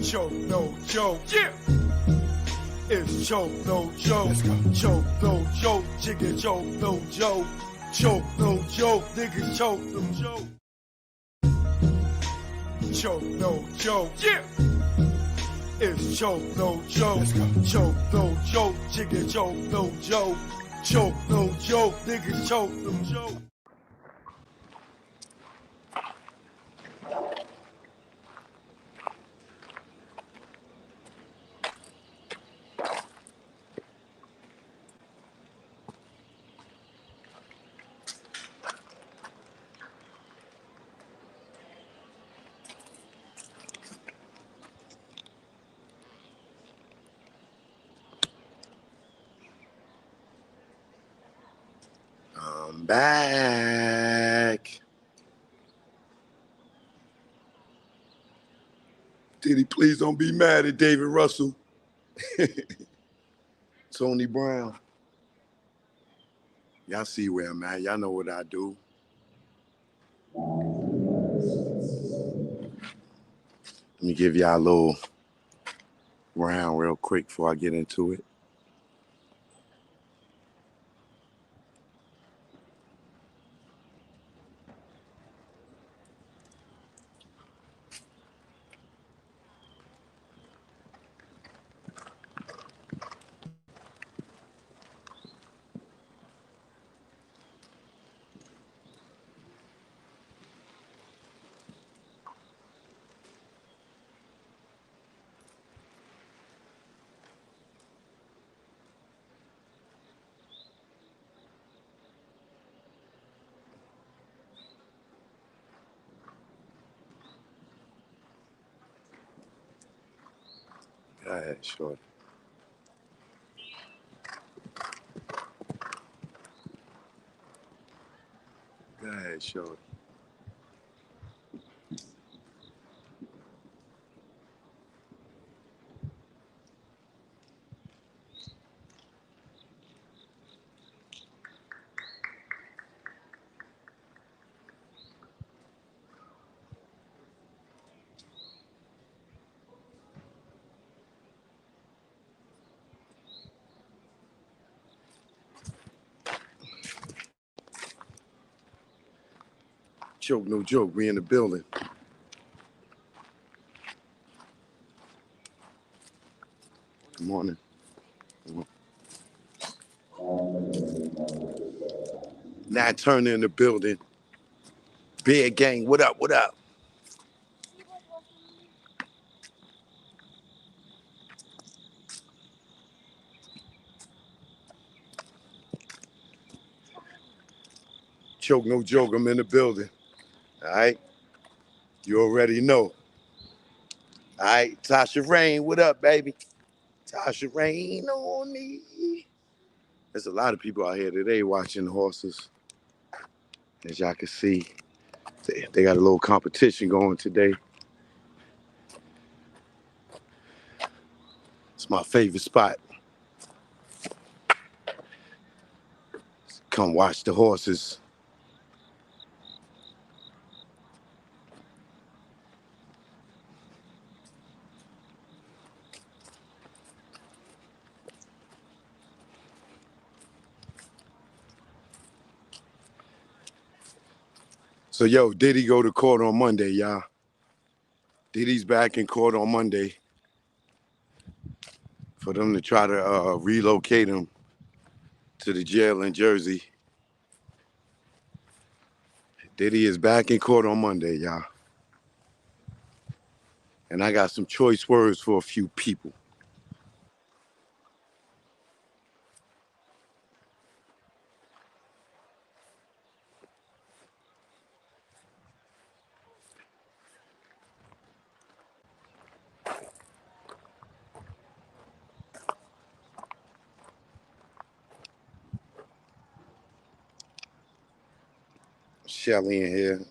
Choke no joke. Yeah. It's choke no joke. Choke no joke. Chicken choke no joke. Choke no joke. Niggas choke no joke. Choke no joke. Yeah. It's choke no joke. Choke no joke. Chicken choke no joke. Choke no joke. Niggas choke no joke. I'm back. Diddy, please don't be mad at David Russell. Tony Brown. Y'all see where I'm at. Y'all know what I do. Let me give y'all a little round real quick before I get into it. Go ahead, shorty. Go ahead, shorty. Joke, no joke. We in the building. Good morning. Nat Turner in the building. Bear Gang, what up, what up? Choke, no joke, I'm in the building. All right? You already know. All right, Tasha Rain, what up, baby? Tasha Rain on me. There's a lot of people out here today watching horses. As y'all can see, they got a little competition going today. It's my favorite spot. Come watch the horses. So, yo, Diddy go to court on Monday, y'all. Diddy's back in court on Monday for them to try to relocate him to the jail in Jersey. Diddy is back in court on Monday, y'all. And I got some choice words for a few people. Shelly in here.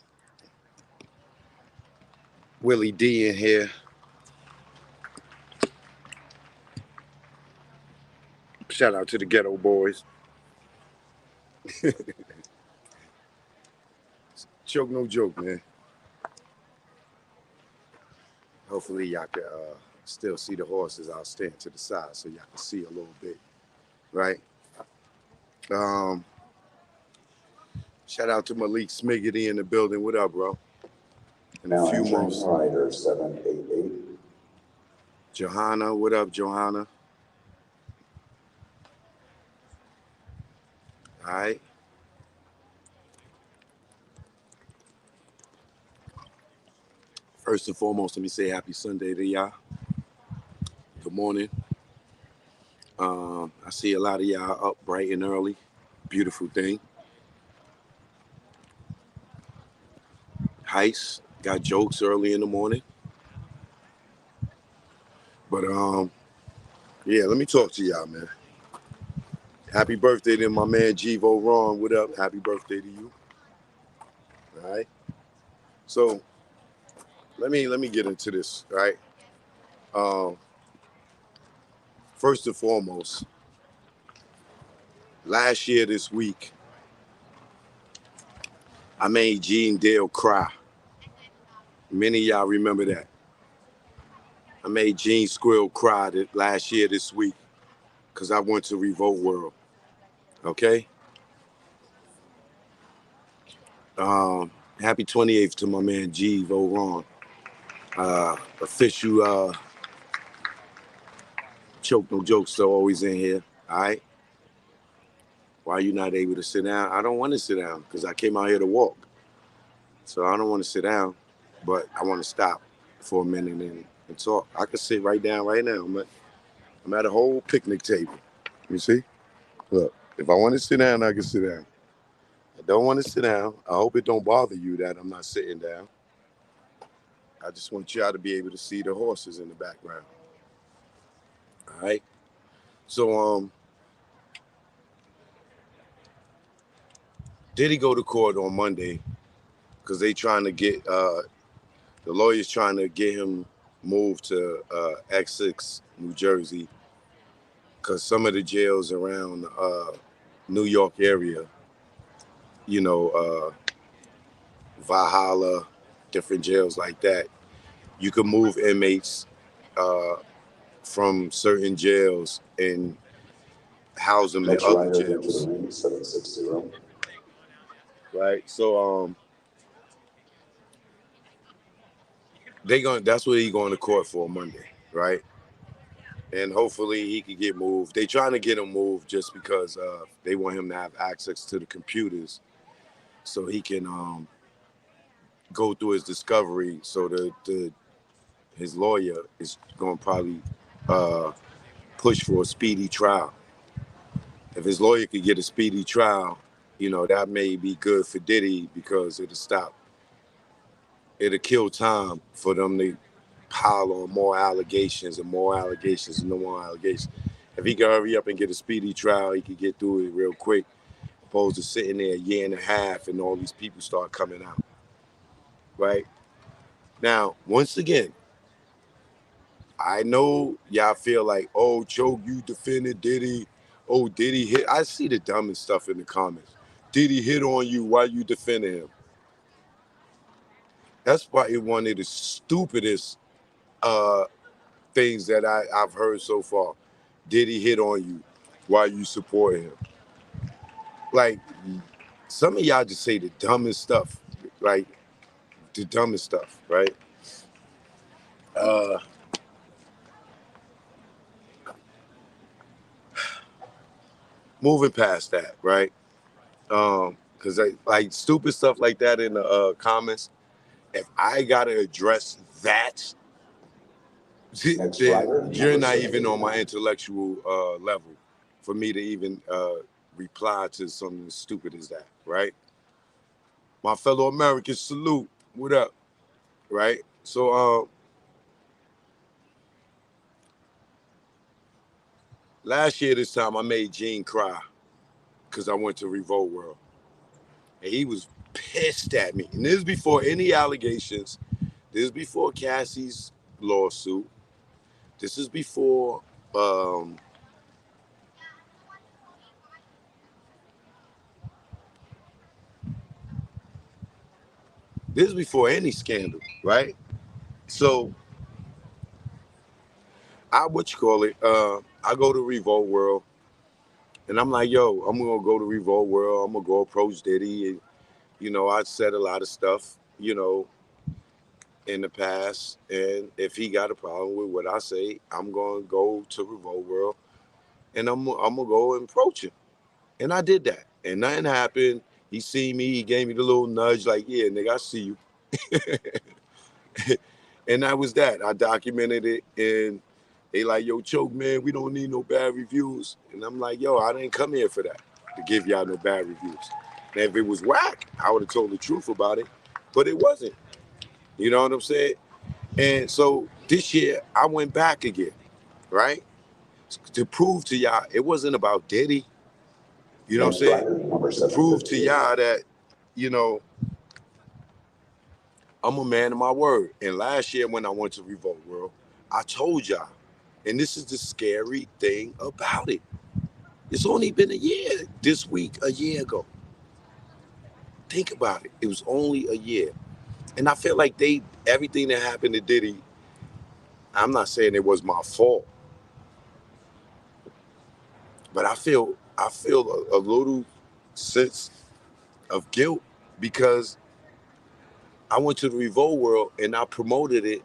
Willie D in here. Shout out to the Ghetto Boys. Joke, no joke, man. Hopefully y'all can still see the horses. I'll stand to the side so y'all can see a little bit, right? Um, Shout out to Malik Smiggity in the building. What up, bro? In a Now few entering months. rider 788. Johanna, what up, Johanna? All right. First and foremost, let me say happy Sunday to y'all. Good morning. I see a lot of y'all up bright and early. Beautiful thing. Heist got jokes early in the morning. But yeah, let me talk to y'all, man. Happy birthday to my man Jevo Ron. What up? Happy birthday to you. All right. So let me get into this. All right. Um, First and foremost, last year this week, I made Gene Dale cry. Many of y'all remember that. I made Gene Squill cry last year this week because I went to Revolt World. Okay. Happy 28th to my man Jevo Ron. Official Choke No Jokester always in here. All right. Why you not able to sit down? I don't want to sit down because I came out here to walk. So I don't want to sit down, but I want to stop for a minute and talk. I could sit right down right now. I'm at a whole picnic table. You see? Look, if I want to sit down, I can sit down. I don't want to sit down. I hope it don't bother you that I'm not sitting down. I just want y'all to be able to see the horses in the background. All right. So Diddy go to court on Monday because they trying to get the lawyers trying to get him moved to X6, New Jersey, because some of the jails around New York area, you know, Valhalla, different jails like that, you can move inmates uh, from certain jails and house them in Next other rider into jails. the ring 760. Right. So that's what he's going to court for Monday, right? And hopefully he could get moved. They trying to get him moved just because they want him to have access to the computers so he can go through his discovery. So his lawyer is going to probably push for a speedy trial. If his lawyer could get a speedy trial, that may be good for Diddy because it'll kill time for them to pile on more allegations and more allegations and more allegations. If he could hurry up and get a speedy trial, he could get through it real quick, opposed to sitting there a year and a half and all these people start coming out. Right? Now, once again, I know y'all feel like, oh, Choke, you defended Diddy. Oh, Diddy hit. I see the dumbest stuff in the comments. Diddy hit on you while you defending him. That's probably one of the stupidest uh, things that I've heard so far. Diddy hit on you while you support him. Like, some of y'all just say the dumbest stuff. Like, the dumbest stuff, right? Uh, Moving past that, right? Because like stupid stuff like that in the comments, if I gotta address that, Next then rider, you're number not even on 789. my intellectual level for me to even reply to something as stupid as that, right? My fellow Americans, salute. What up? Right? So last year this time I made Gene cry because I went to Revolt World. And he was pissed at me. And this is before any allegations. This is before Cassie's lawsuit. This is before any scandal, right? So what you call it? I go to Revolt World, and I'm like, yo, I'm gonna go to Revolt World. I'm gonna go approach Diddy, and I said a lot of stuff, in the past, and if he got a problem with what I say, I'm gonna go to Revolt World, and I'm gonna go and approach him, and I did that, and nothing happened. He seen me, he gave me the little nudge, like, yeah, nigga, I see you. And that was that. I documented it, and they like, yo, Choke, man, we don't need no bad reviews. And I'm like, yo, I didn't come here for that, to give y'all no bad reviews. And if it was whack, I would have told the truth about it, but it wasn't. You know what I'm saying? And so this year, I went back again, right? To prove to y'all, it wasn't about Diddy. You know what I'm saying? Number To prove to 758. y'all that, you know, I'm a man of my word. And last year when I went to Revolt World, I told y'all, and this is the scary thing about it. It's only been a year this week, a year ago. Think about it. It was only a year. And I feel like everything that happened to Diddy, I'm not saying it was my fault, but I feel a little sense of guilt because I went to the Revolt World and I promoted it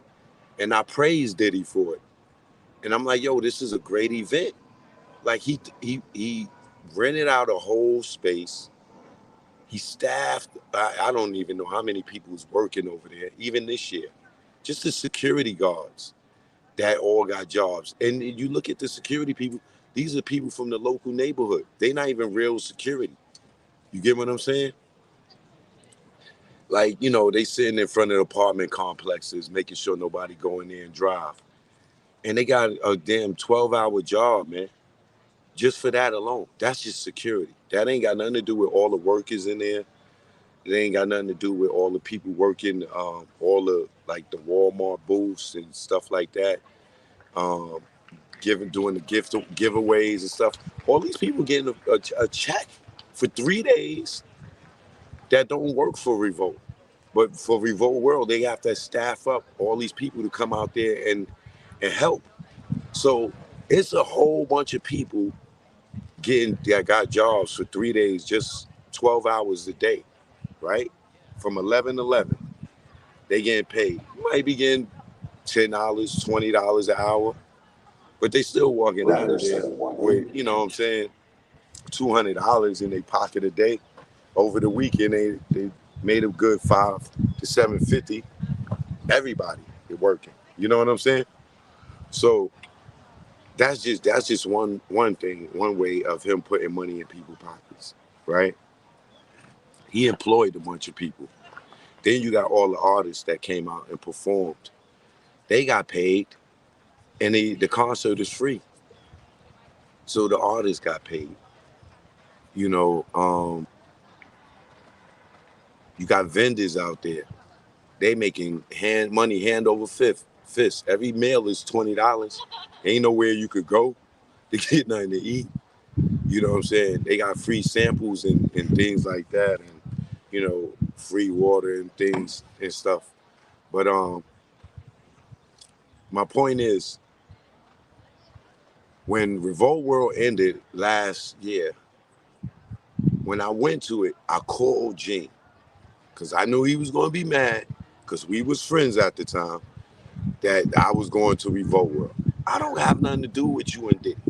and I praised Diddy for it. And I'm like, yo, this is a great event. Like he rented out a whole space. He staffed. I don't even know how many people was working over there, even this year. Just the security guards that all got jobs. And you look at the security people. These are people from the local neighborhood. They not even real security. You get what I'm saying? Like, they sitting in front of apartment complexes, making sure nobody go in there and drive. And they got a damn 12-hour job, man. Just for that alone. That's just security. That ain't got nothing to do with all the workers in there. It ain't got nothing to do with all the people working, all the like the Walmart booths and stuff like that. Um, doing the giveaways and stuff. All these people getting a check for 3 days that don't work for Revolt. But for Revolt World, they have to staff up all these people to come out there and help. So it's a whole bunch of people that got jobs for 3 days, just 12 hours a day, right? From 11 to 11, they getting paid. You might be getting $10, $20 an hour, but they still walking out of there with, you know what I'm saying, $200 in their pocket a day. Over the weekend, they made a good 5 to 750. Everybody is working. You know what I'm saying? So that's just one thing, one way of him putting money in people's pockets, right? He employed a bunch of people. Then you got all the artists that came out and performed. They got paid, and the concert is free. So the artists got paid. You know, you got vendors out there. They making money hand over fist. Every meal is $20. Ain't nowhere you could go to get nothing to eat. You know what I'm saying? They got free samples and things like that, and free water and things and stuff. But my point is, when Revolt World ended last year, when I went to it, I called Gene because I knew he was going to be mad because we was friends at the time that I was going to Revolt World. I don't have nothing to do with you and Diddy.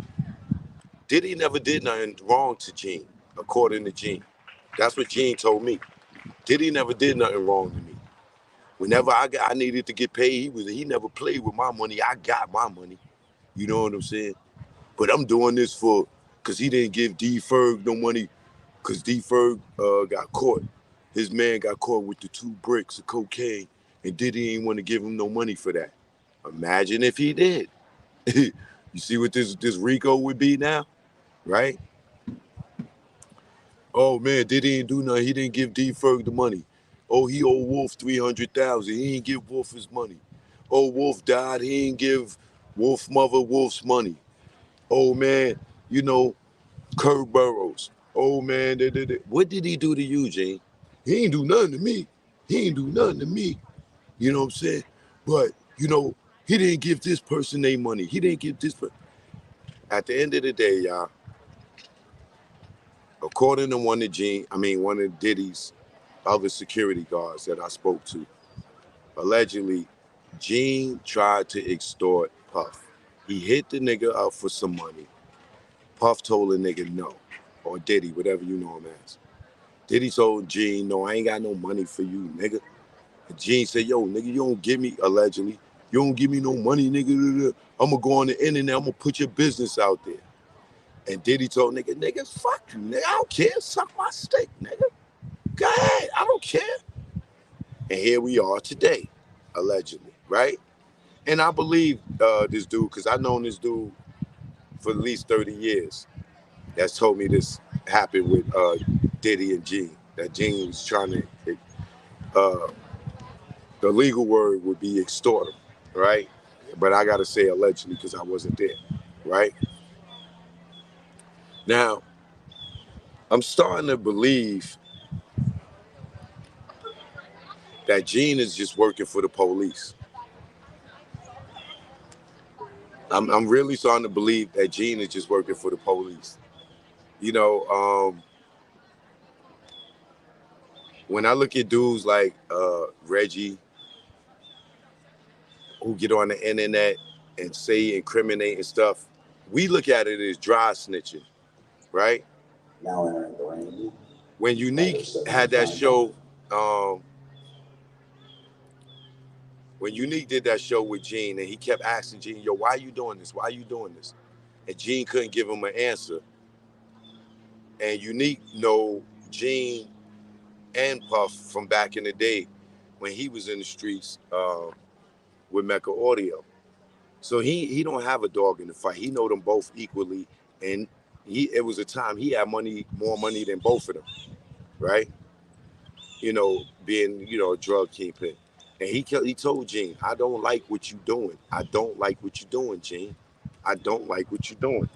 Diddy never did nothing wrong to Gene, according to Gene. That's what Gene told me. Diddy never did nothing wrong to me. Whenever I needed to get paid, he never played with my money. I got my money. You know what I'm saying? But I'm doing this because he didn't give D Ferg no money because D Ferg got caught. His man got caught with the 2 bricks of cocaine and Diddy ain't want to give him no money for that. Imagine if he did. You see what this Rico would be now, right? Oh man, Diddy ain't do nothing. He didn't give D Ferg the money. Oh, he owed Wolf 300,000. He ain't give Wolf his money. Oh, Wolf died. He ain't give Wolf mother Wolf's money. Oh man, Kurt Burrows. Oh man, what did he do to you, Gene? He ain't do nothing to me. He ain't do nothing to me. You know what I'm saying? But He didn't give this person their money. He didn't give this. At the end of the day, y'all, according to one of Diddy's other security guards that I spoke to, allegedly, Gene tried to extort Puff. He hit the nigga up for some money. Puff told the nigga no, or Diddy, whatever you know him as. Diddy told Gene, no, I ain't got no money for you, nigga. And Gene said, yo, nigga, you don't give me, allegedly, you don't give me no money, nigga. I'm going to go on the internet, I'm going to put your business out there. And Diddy told nigga, fuck you, nigga. I don't care. Suck my stick, nigga. Go ahead. I don't care. And here we are today, allegedly, right? And I believe this dude, because I've known this dude for at least 30 years. That's told me this happened with Diddy and Gene. That Gene was trying to, the legal word would be extort him, right? But I got to say allegedly because I wasn't there, right? Now, I'm starting to believe that Gene is just working for the police. I'm really starting to believe that Gene is just working for the police. You know, when I look at dudes like Reggie, who get on the internet and say incriminating stuff, we look at it as dry snitching, right? Now entering the ring. When Unique had that show, when Unique did that show with Gene, and he kept asking Gene, yo, why are you doing this? Why are you doing this? And Gene couldn't give him an answer. And Unique know Gene and Puff from back in the day when he was in the streets with Mecca Audio. So he don't have a dog in the fight. He know them both equally. And it was a time he had more money than both of them, right? You know, being, a drug kingpin. And he told Gene, I don't like what you doing. I don't like what you doing, Gene. I don't like what you doing.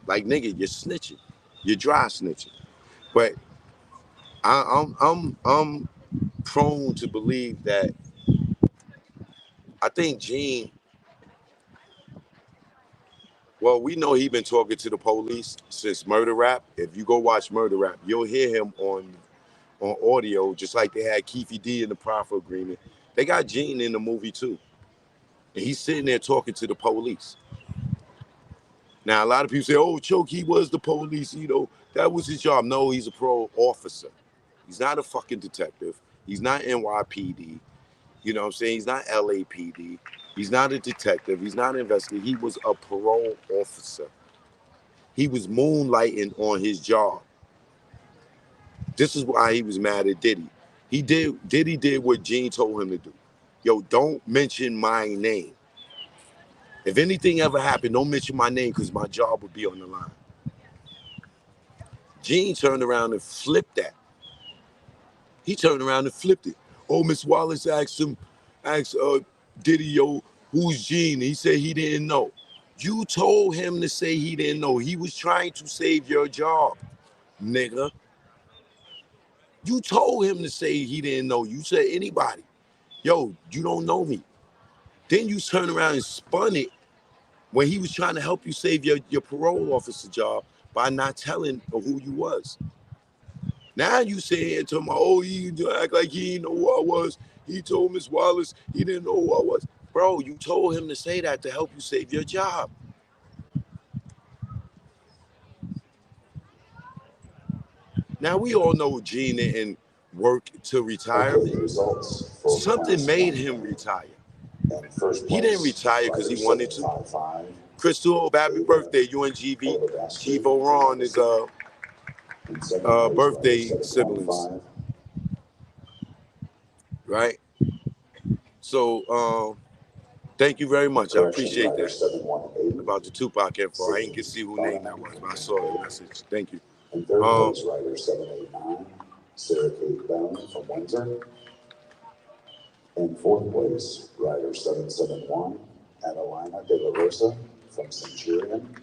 Like, nigga, you're snitching. You're dry snitching. But I'm prone to believe that I think Gene, well, we know he been talking to the police since Murder Rap. If you go watch Murder Rap, you'll hear him on audio, just like they had Keefy D in the proffer agreement. They got Gene in the movie too. And he's sitting there talking to the police. Now, a lot of people say, oh, Choke, he was the police, that was his job. No, he's a parole officer. He's not a fucking detective. He's not NYPD. You know what I'm saying? He's not LAPD. He's not a detective. He's not an investigator. He was a parole officer. He was moonlighting on his job. This is why he was mad at Diddy. Diddy did what Gene told him to do. Yo, don't mention my name. If anything ever happened, don't mention my name because my job would be on the line. Gene turned around and flipped that. He turned around and flipped it. Oh, Miss Wallace asked Diddy, yo, who's Gene? He said he didn't know. You told him to say he didn't know. He was trying to save your job, nigga. You told him to say he didn't know. You said anybody. Yo, you don't know me. Then you turn around and spun it when he was trying to help you save your parole officer job by not telling who you was. Now you say and talking about, oh, he act like he didn't know who I was. He told Miss Wallace he didn't know who I was. Bro, you told him to say that to help you save your job. Now we all know Gene didn't work to retirement. Something made him retire. He didn't retire because he wanted to. Crystal, happy birthday, UNGV. Chivo Ron is birthday siblings. Right? So thank you very much. I appreciate that. About the Tupac info. I didn't get to see who name that was, but I saw the message. Thank you. In third place, rider 789, Sarah Kate Bell from Windsor. In fourth place, rider 771, Adelina De La Rosa from Centurion.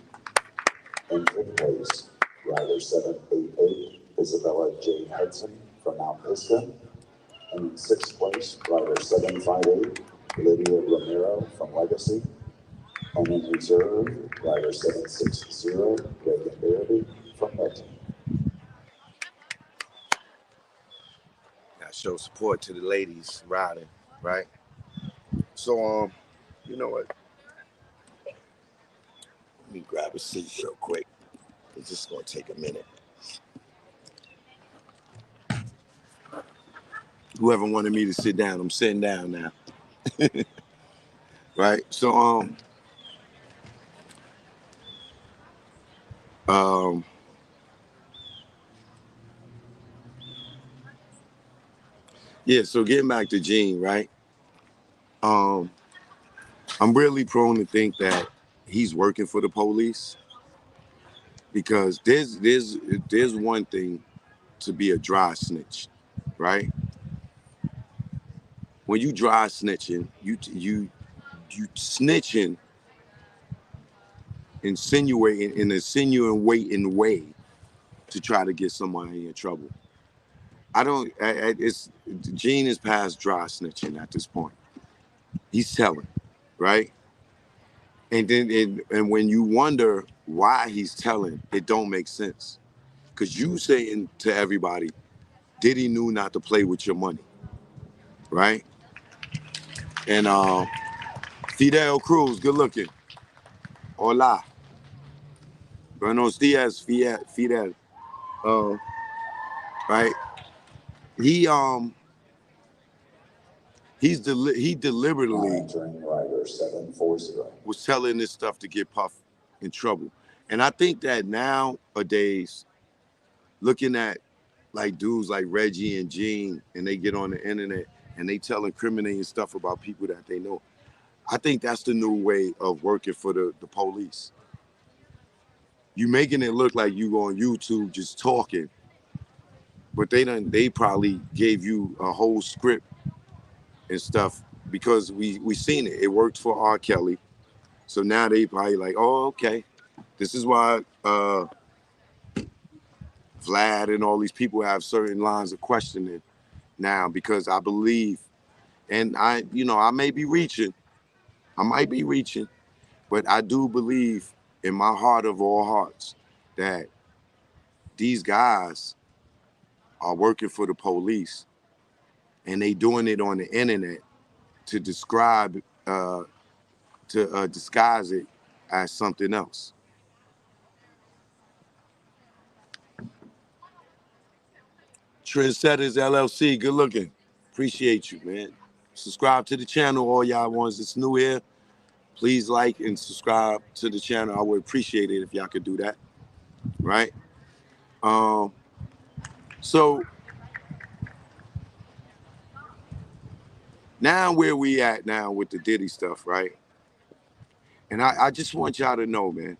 In fifth place, rider 788, Isabella J. Hudson from Mount Pisgah. And in sixth place, rider 758, Lydia Romero from Legacy. And in reserve, rider 760, Reagan Barabee from Milton. I show support to the ladies riding, right? So, you know what? Let me grab a seat real quick. It's just gonna take a minute. Whoever wanted me to sit down, I'm sitting down now. Right? So, yeah, so getting back to Gene, right? Um, I'm really prone to think that he's working for the police because there's one thing to be a dry snitch, right? When you dry snitching, you snitching, insinuating in an insinuating way to try to get somebody in trouble. I don't. It's Gene is past dry snitching at this point. He's telling, right? And then and when you wonder why he's telling, it don't make sense. Cause you saying to everybody, Diddy knew not to play with your money, right? And Fidel Cruz, good looking. Hola. Buenos dias, Fidel. Uh, right? He he deliberately Entering rider 740. was telling this stuff to get Puff in trouble. And I think that nowadays, looking at like dudes like Reggie and Gene, and they get on the internet and they tell incriminating stuff about people that they know. I think that's the new way of working for the police. You making it look like you on YouTube just talking, but they probably gave you a whole script and stuff because we seen it. It worked for R. Kelly. So now they probably like, oh, okay. This is why Vlad and all these people have certain lines of questioning now because I believe, and I may be reaching, I might be reaching, but I do believe in my heart of all hearts that these guys are working for the police and they doing it on the internet to disguise it as something else. Trendsetters LLC, good looking. Appreciate you, man. Subscribe to the channel, all y'all ones that's new here. Please like and subscribe to the channel. I would appreciate it if y'all could do that, right? So now where we at now with the Diddy stuff, right? And I just want y'all to know, man,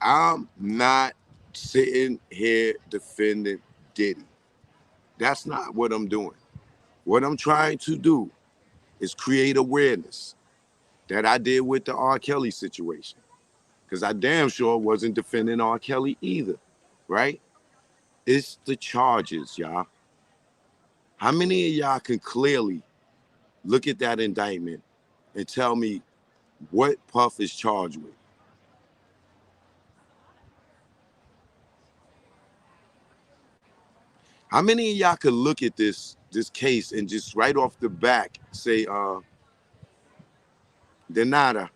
I'm not sitting here defending Diddy. That's not what I'm doing. What I'm trying to do is create awareness that I did with the R. Kelly situation. Because I damn sure wasn't defending R. Kelly either, right? It's the charges, y'all. How many of y'all can clearly look at that indictment and tell me what Puff is charged with? How many of y'all could look at this case and just right off the back say, Denada,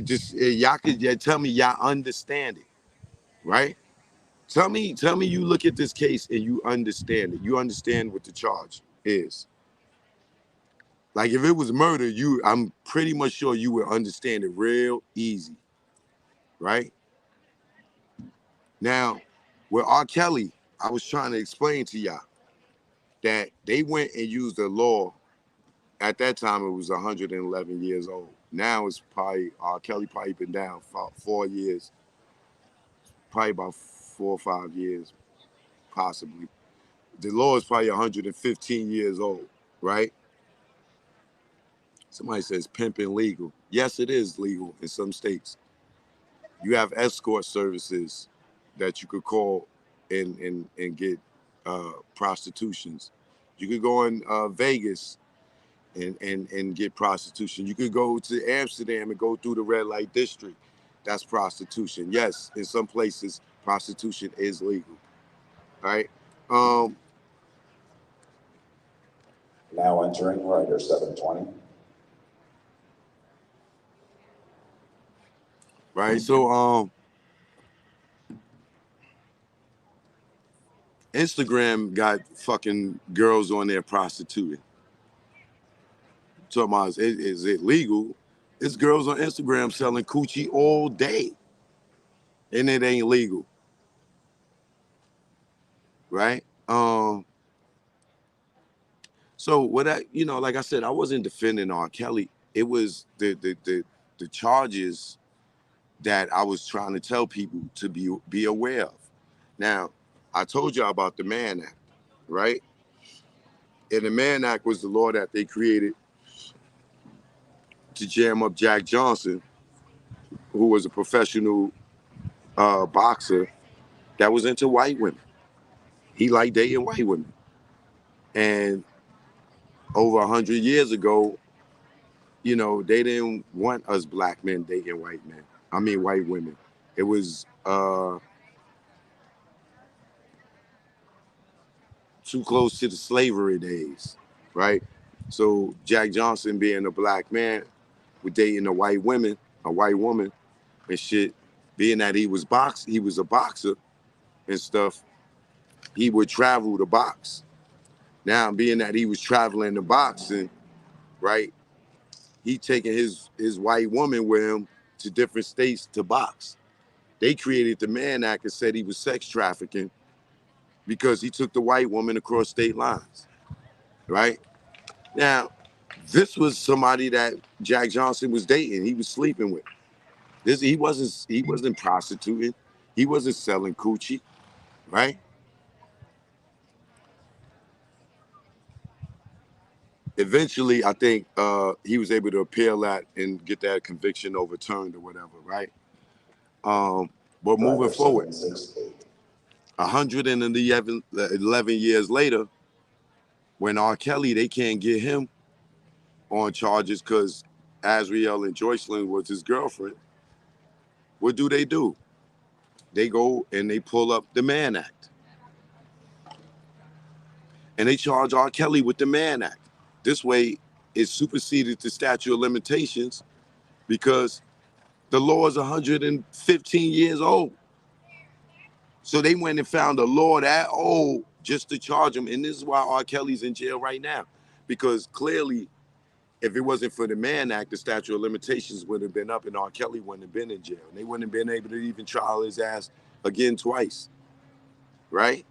just y'all could tell me y'all understand it, right? Tell me you look at this case and you understand it. You understand what the charge is. Like if it was murder, I'm pretty much sure you would understand it real easy, right? Now, with R. Kelly, I was trying to explain to y'all that they went and used a law. At that time, it was 111 years old. Now it's probably, R. Kelly probably been down for 4 years, probably about 4 or 5 years, possibly. The law is probably 115 years old, right? Somebody says pimping legal. Yes, it is legal in some states. You have escort services that you could call and get prostitutions You could go in Vegas and get prostitution. You could go to Amsterdam and go through the red light district. That's prostitution. Yes, in some places, prostitution is legal. Right? Now entering rider 720. Right? So Instagram got fucking girls on there prostituting. Talking about is it legal? It's girls on Instagram selling coochie all day. And it ain't legal. Right? So what like I said, I wasn't defending R. Kelly. It was the charges that I was trying to tell people to be aware of. Now, I told y'all about the Mann Act, right? And the Mann Act was the law that they created to jam up Jack Johnson, who was a professional boxer that was into white women. He liked dating white women. And over 100 years ago, they didn't want us black men dating white men. I mean, white women. It was too close to the slavery days, right? So Jack Johnson, being a black man, was dating a white woman, and shit. Being that he was a boxer and stuff. He would travel to box. Now, being that he was traveling to boxing, right? He taking his white woman with him to different states to box. They created the Mann Act and said he was sex trafficking because he took the white woman across state lines, right? Now, this was somebody that Jack Johnson was dating. He was sleeping with. He wasn't prostituting. He wasn't selling coochie, right? Eventually, I think he was able to appeal that and get that conviction overturned or whatever, right? But moving forward, 111 years later, when R. Kelly, they can't get him on charges because Azriel and Joycelyn was his girlfriend. What do? They go and they pull up the Mann Act. And they charge R. Kelly with the Mann Act. This way, it superseded the statute of limitations because the law is 115 years old. So they went and found a law that old just to charge him. And this is why R. Kelly's in jail right now. Because clearly, if it wasn't for the Mann Act, the statute of limitations would have been up and R. Kelly wouldn't have been in jail. And they wouldn't have been able to even trial his ass again twice. Right?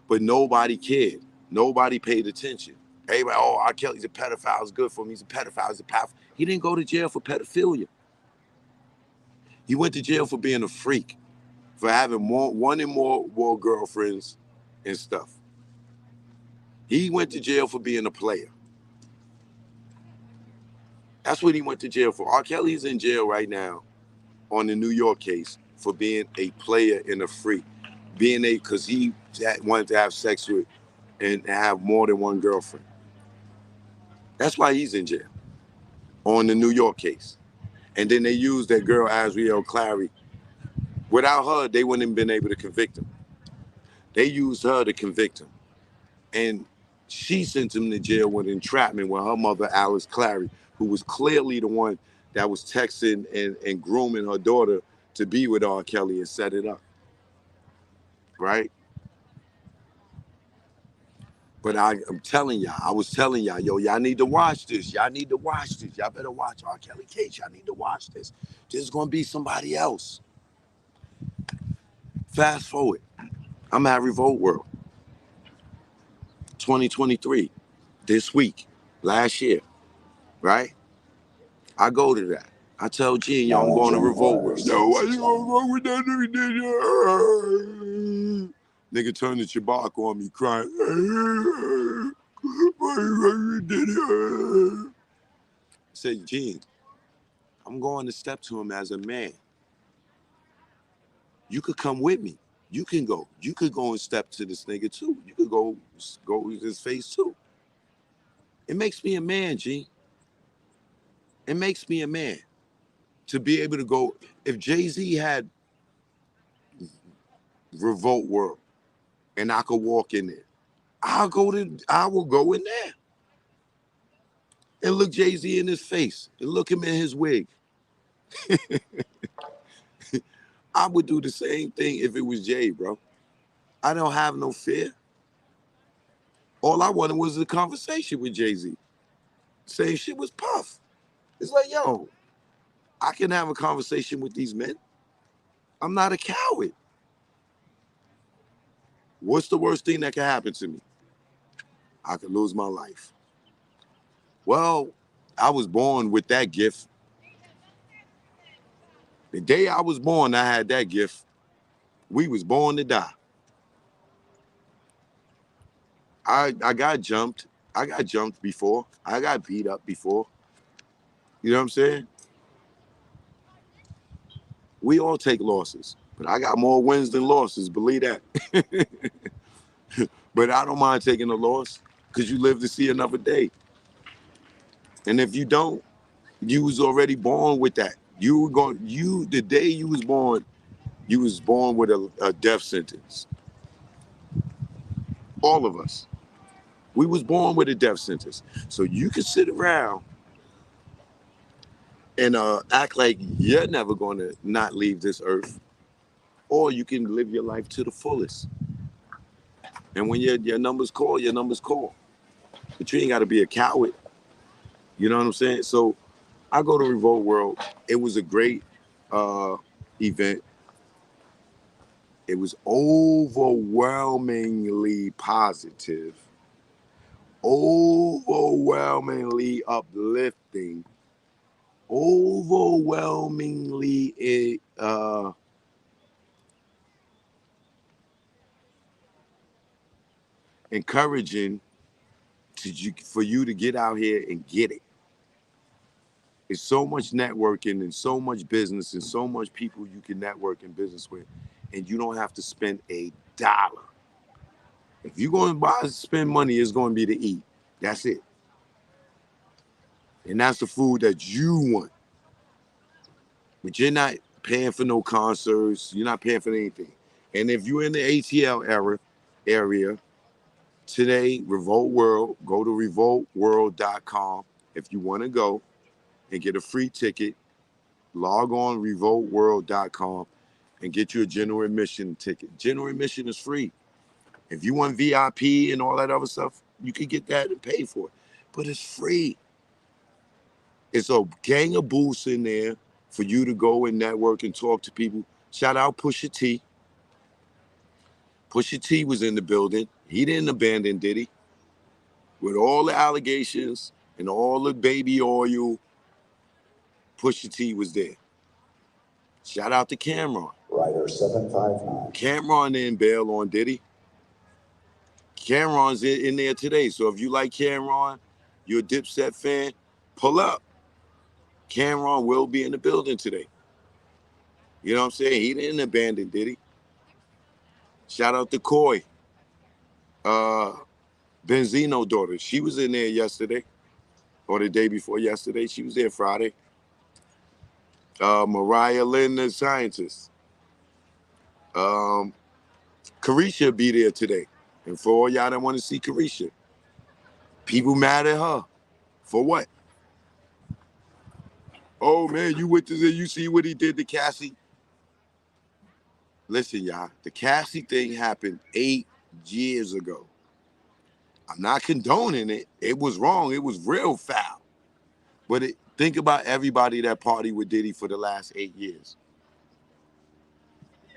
But nobody cared. Nobody paid attention. Everybody, oh, R. Kelly's a pedophile. It's good for him. He's a pedophile. He's a pedophile. He didn't go to jail for pedophilia. He went to jail for being a freak, for having one and more girlfriends and stuff. He went to jail for being a player. That's what he went to jail for. R. Kelly's in jail right now on the New York case for being a player and a freak. Because he wanted to have sex with and have more than one girlfriend. That's why he's in jail on the New York case. And then they used that girl, Azriel Clary. Without her, they wouldn't have been able to convict him. They used her to convict him. And she sent him to jail with entrapment with her mother, Alice Clary, who was clearly the one that was texting and grooming her daughter to be with R. Kelly and set it up. Right? But I'm telling y'all, I was telling y'all, yo, y'all need to watch this. Y'all need to watch this. Y'all better watch R. Kelly case. Y'all need to watch this. This is going to be somebody else. Fast forward. I'm at Revolt World 2023, this week, last year, right? I go to that. I tell Gene, yo, I'm going to Revolt World. Yo, why you going to go with that nigga? Nigga turned the Chewbacca on me crying. Why you did it? I said, Gene, I'm going to step to him as a man. You could come with me. You can go. You could go and step to this nigga too. You could go with his face too. It makes me a man, G. It makes me a man to be able to go. If Jay-Z had Revolt World and I could walk in there, I will go in there and look Jay-Z in his face and look him in his wig. I would do the same thing if it was Jay, bro. I don't have no fear. All I wanted was a conversation with Jay-Z. Same shit was Puff. It's like, yo, I can have a conversation with these men. I'm not a coward. What's the worst thing that can happen to me? I could lose my life. Well, I was born with that gift. The day I was born, I had that gift. We was born to die. I got jumped. I got jumped before. I got beat up before. You know what I'm saying? We all take losses, but I got more wins than losses, believe that. But I don't mind taking a loss because you live to see another day. And if you don't, you was already born with that. The day you was born with a death sentence. All of us. We was born with a death sentence. So you can sit around and act like you're never going to not leave this earth, or you can live your life to the fullest. And when your numbers call, your numbers call. But you ain't got to be a coward. You know what I'm saying? So I go to Revolt World. It was a great event. It was overwhelmingly positive, overwhelmingly uplifting, overwhelmingly encouraging for you to get out here and get it. It's so much networking and so much business and so much people you can network and business with, and you don't have to spend $1. If you're going to spend money, it's going to be to eat. That's it. And that's the food that you want. But you're not paying for no concerts. You're not paying for anything. And if you're in the ATL area today, Revolt World, go to revoltworld.com if you want to go and get a free ticket. Log on revoltworld.com and get you a general admission ticket. General admission is free. If you want VIP and all that other stuff, you can get that and pay for it. But it's free. It's a gang of booths in there for you to go and network and talk to people. Shout out Pusha T. Pusha T was in the building. He didn't abandon Diddy. With all the allegations and all the baby oil, Pusha T was there. Shout out to Cameron. Rider 759. Cameron didn't bail on Diddy. Cameron's in there today. So if you like Cameron, you're a Dipset fan, pull up. Cameron will be in the building today. You know what I'm saying? He didn't abandon Diddy. Shout out to Coy. Benzino daughter. She was in there yesterday or the day before yesterday. She was there Friday. Mariah Lynn, the scientist. Carisha be there today. And for all y'all that want to see Carisha, people mad at her. For what? Oh, man, you went to you see what he did to Cassie? Listen, y'all, the Cassie thing happened 8 years ago. I'm not condoning it. It was wrong. It was real foul. But think about everybody that partied with Diddy for the last 8 years.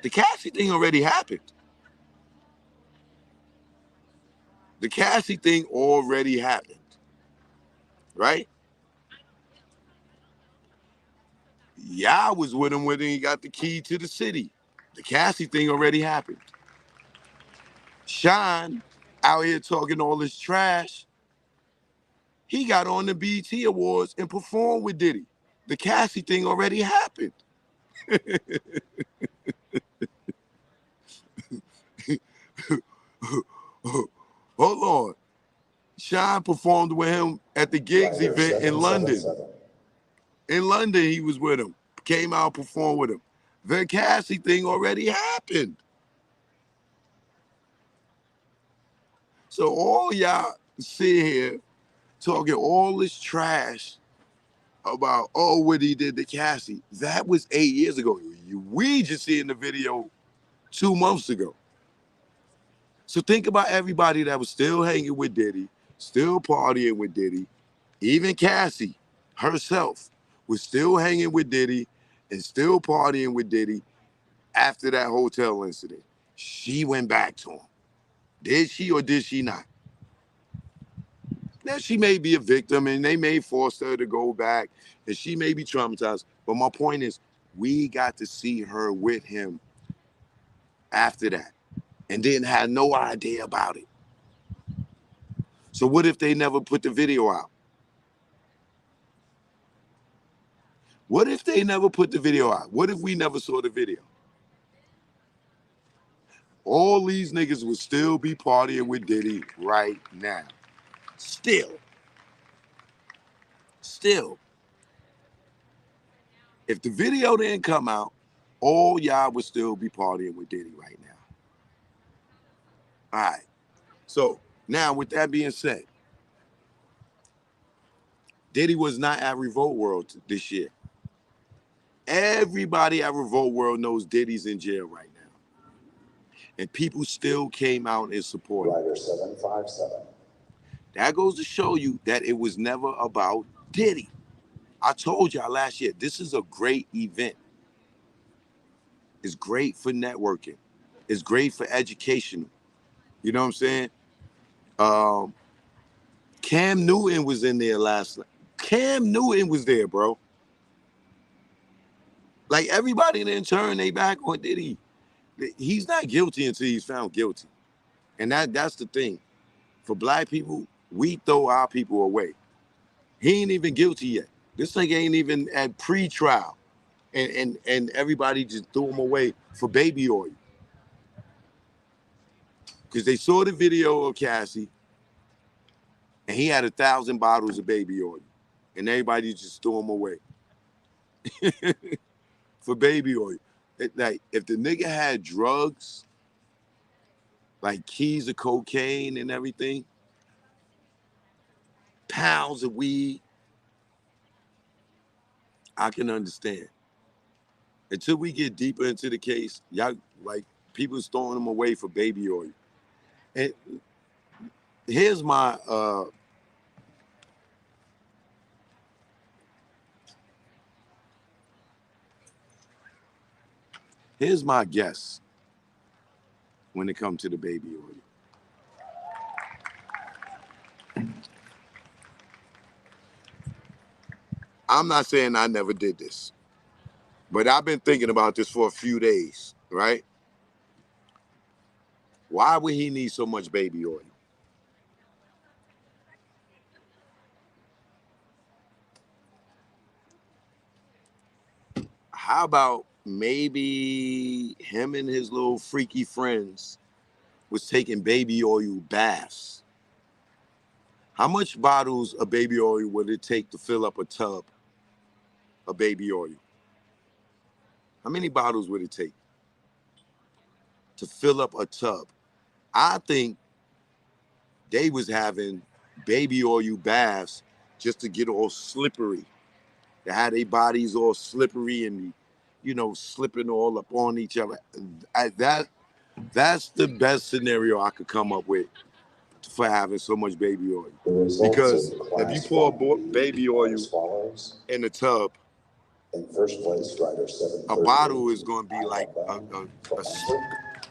The Cassie thing already happened. The Cassie thing already happened. Right? Yeah, I was with him when he got the key to the city. The Cassie thing already happened. Sean out here talking all this trash. He got on the BET Awards and performed with Diddy. The Cassie thing already happened. Hold on. Sean performed with him at the Gigs Rider event in London. 777. In London, he was with him. Came out, performed with him. The Cassie thing already happened. So all y'all sit here talking all this trash about, oh, what he did to Cassie. That was 8 years ago. We just seen the video 2 months ago. So think about everybody that was still hanging with Diddy, still partying with Diddy. Even Cassie herself was still hanging with Diddy and still partying with Diddy after that hotel incident. She went back to him. Did she or did she not? Now, she may be a victim and they may force her to go back and she may be traumatized. But my point is, we got to see her with him after that and didn't have no idea about it. So what if they never put the video out? What if they never put the video out? What if we never saw the video? All these niggas would still be partying with Diddy right now. Still. If the video didn't come out, all y'all would still be partying with Diddy right now. All right. So now with that being said, Diddy was not at Revolt World this year. Everybody at Revolt World knows Diddy's in jail right now. And people still came out and supported him. Rider 757. That goes to show you that it was never about Diddy. I told y'all last year, this is a great event. It's great for networking. It's great for educational. You know what I'm saying? Cam Newton was in there last night. Cam Newton was there, bro. Like everybody didn't turn their back on Diddy. He's not guilty until he's found guilty. And that's the thing. For black people, we throw our people away. He ain't even guilty yet. This nigga ain't even at pre-trial. And everybody just threw him away for baby oil. Because they saw the video of Cassie and he had 1,000 bottles of baby oil. And everybody just threw him away. For baby oil. Like, if the nigga had drugs, like keys of cocaine and everything, pounds of weed, I can understand. Until we get deeper into the case, y'all, like, people's throwing them away for baby oil. And here's my guess when it comes to the baby oil. I'm not saying I never did this, but I've been thinking about this for a few days, right? Why would he need so much baby oil? How about maybe him and his little freaky friends was taking baby oil baths? How much bottles of baby oil would it take to fill up a tub of baby oil? How many bottles would it take to fill up a tub? I think they was having baby oil baths just to get all slippery. They had their bodies all slippery and, you know, slipping all up on each other. That's the best scenario I could come up with for having so much baby oil. Because if you pour baby oil in a tub, in first place, rider a bottle is going to be like a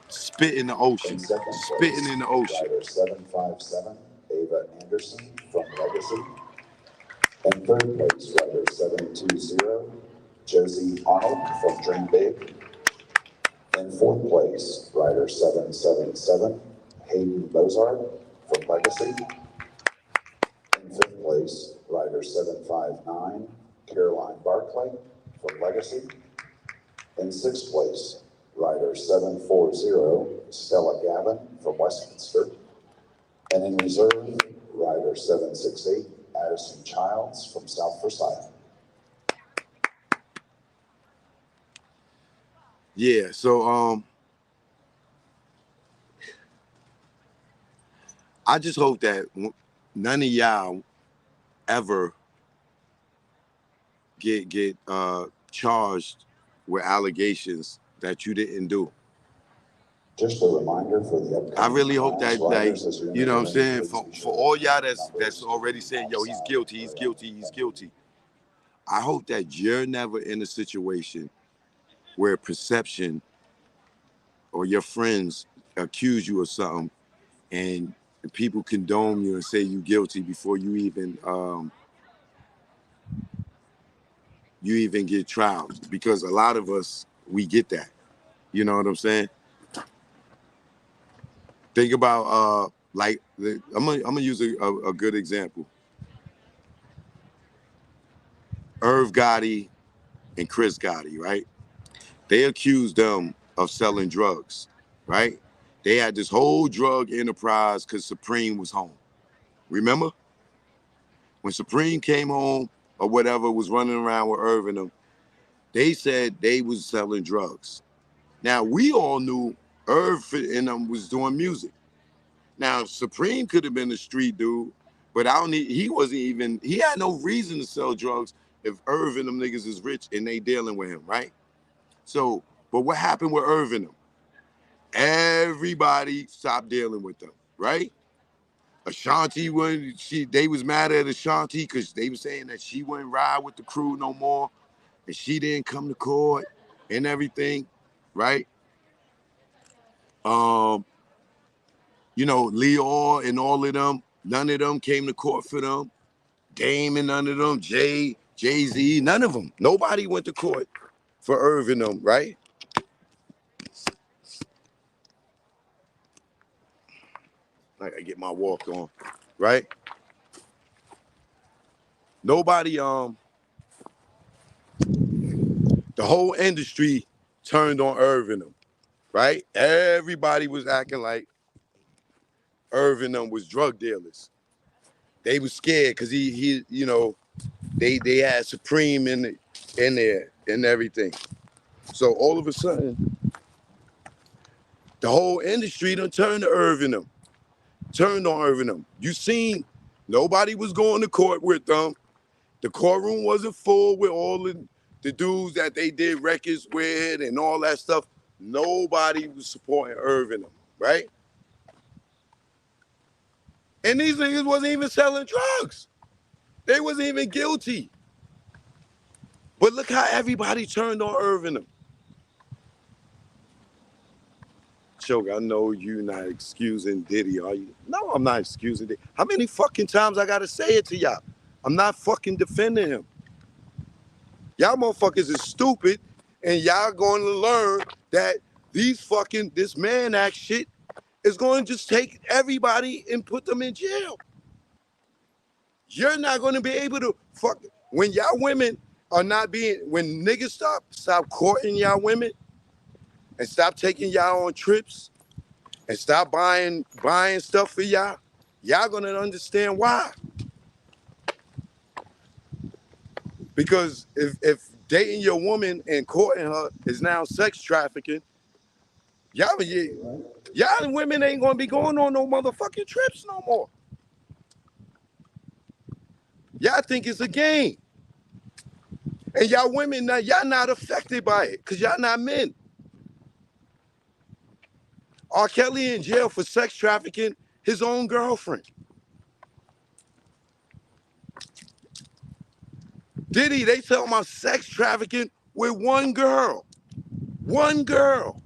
spit in the ocean. Spitting in the ocean. Rider 757, Ava Anderson from Legacy. In third place, rider 720, Josie Arnold from Dream Big. In fourth place, rider 777, Hayden Bozard from Legacy. In fifth place, rider 759, Caroline Barclay from Legacy. In sixth place, Rider 740, Stella Gavin from Westminster. And in reserve, Rider 768, Addison Childs from South Forsyth. Yeah, so I just hope that none of y'all ever get charged with allegations that you didn't do. Just a reminder for the upcoming I really hope that, like, riders, you know what I'm saying, for all y'all that's already saying, yo, he's guilty, he's guilty, he's guilty. I hope that you're never in a situation where perception or your friends accuse you of something and people condone you and say you guilty before you even get trials, because a lot of us, we get that. You know what I'm saying? Think about like I'm gonna use a good example. Irv Gotti and Chris Gotti, right? They accused them of selling drugs, right? They had this whole drug enterprise because Supreme was home. Remember? When Supreme came home or whatever, was running around with Irv and them, they said they was selling drugs. Now, we all knew Irv and them was doing music. Now, Supreme could have been a street dude, but he wasn't even, he had no reason to sell drugs if Irv and them niggas is rich and they dealing with him, right? So, but what happened with Irv and them? Everybody stopped dealing with them, right? Ashanti, they was mad at Ashanti because they were saying that she wouldn't ride with the crew no more and she didn't come to court and everything, right? You know, Leo and all of them, none of them came to court for them. Dame and none of them, Jay-Z, none of them. Nobody went to court for Irv and them, right? I gotta get my walk on, right? Nobody, the whole industry turned on Irv and them, right? Everybody was acting like Irv and them was drug dealers. They was scared because he, you know, they had Supreme in there and everything. So all of a sudden, the whole industry done turned to Irv and them, turned on Irv and them. You seen nobody was going to court with them. The courtroom wasn't full with all the dudes that they did records with and all that stuff. Nobody was supporting Irv and them, right? And these niggas wasn't even selling drugs. They wasn't even guilty. But look how everybody turned on Irv and them. Choke, I know you not excusing Diddy, are you? No, I'm not excusing Diddy. How many fucking times I gotta say it to y'all? I'm not fucking defending him. Y'all motherfuckers is stupid, and y'all going to learn that this man act shit is going to just take everybody and put them in jail. You're not going to be able to fuck when y'all women are not being, when niggas stop courting y'all women and stop taking y'all on trips and stop buying stuff for y'all gonna understand why. Because if dating your woman and courting her is now sex trafficking, y'all women ain't gonna be going on no motherfucking trips no more. Y'all think it's a game. And y'all women, y'all not affected by it because y'all not men. R. Kelly in jail for sex trafficking his own girlfriend. Diddy, they talking about sex trafficking with one girl. One girl.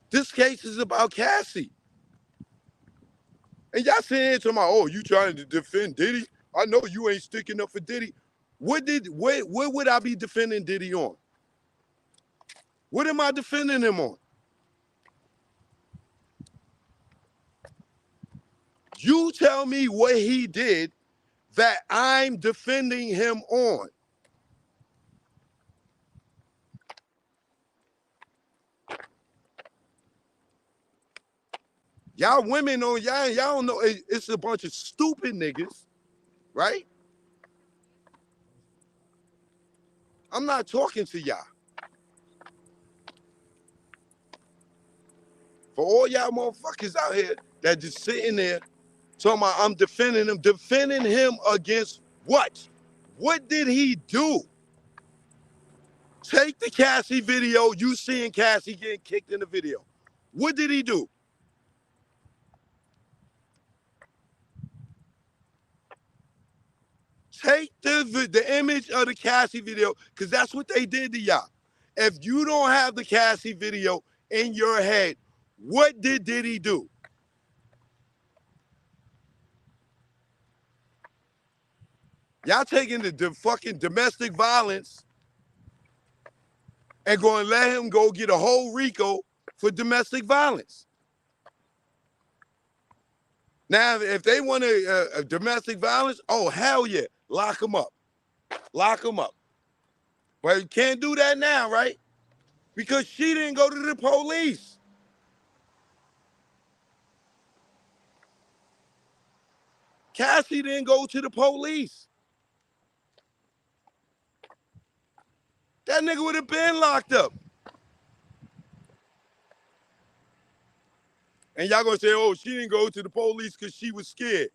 This case is about Cassie. And y'all saying to my, oh, you trying to defend Diddy? I know you ain't sticking up for Diddy. What would I be defending Diddy on? What am I defending him on? You tell me what he did that I'm defending him on. Y'all women on y'all don't know. It's a bunch of stupid niggas, right? I'm not talking to y'all. For all y'all motherfuckers out here that just sitting there talking about I'm defending him against what? What did he do? Take the Cassie video, you seeing Cassie getting kicked in the video. What did he do? Take the image of the Cassie video, because that's what they did to y'all. If you don't have the Cassie video in your head, what did Diddy do? Y'all taking the fucking domestic violence and going to let him go get a whole RICO for domestic violence. Now, if they want a domestic violence, oh, hell yeah, lock him up. Lock him up. But you can't do that now, right? Because she didn't go to the police. Cassie didn't go to the police. That nigga would have been locked up. And y'all gonna say, oh, she didn't go to the police because she was scared.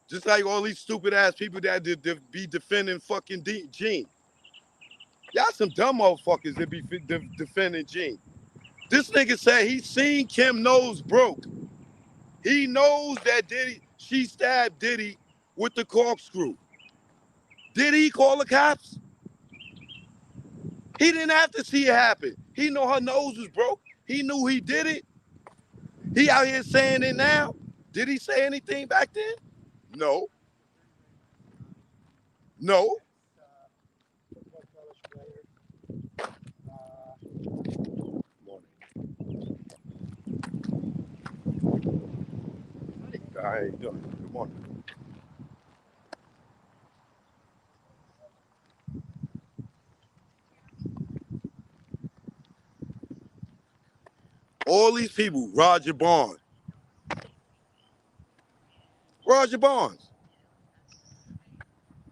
Just like all these stupid ass people that be defending fucking Gene. Y'all some dumb motherfuckers that be defending Gene. This nigga said he seen Kim nose broke. He knows that she stabbed Diddy with the corkscrew. Did he call the cops? He didn't have to see it happen. He know her nose was broke. He knew he did it. He out here saying it now. Did he say anything back then? No. No. How you doing? Good morning. All these people, Roger Barnes.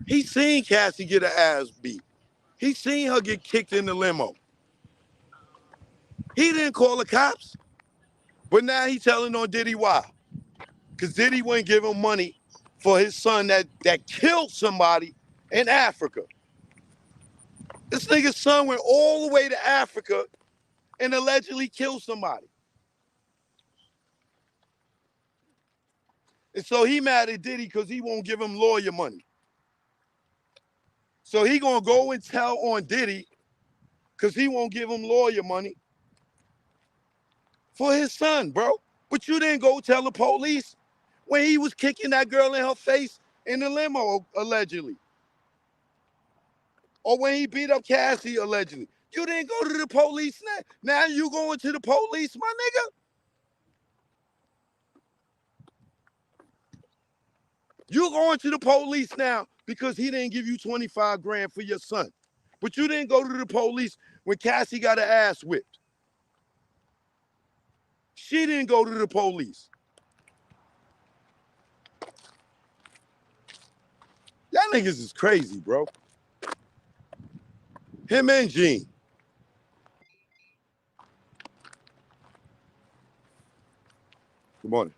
He seen Cassie get her ass beat. He seen her get kicked in the limo. He didn't call the cops. But now he telling on Diddy why. Because Diddy wouldn't give him money for his son that killed somebody in Africa. This nigga's son went all the way to Africa and allegedly killed somebody. And so he mad at Diddy because he won't give him lawyer money. So he gonna go and tell on Diddy because he won't give him lawyer money for his son, bro. But you didn't go tell the police when he was kicking that girl in her face in the limo, allegedly. Or when he beat up Cassie, allegedly. You didn't go to the police now. Now you going to the police, my nigga? You going to the police now because he didn't give you 25 grand for your son. But you didn't go to the police when Cassie got her ass whipped. She didn't go to the police. Y'all niggas is crazy, bro. Him and Gene. Good morning.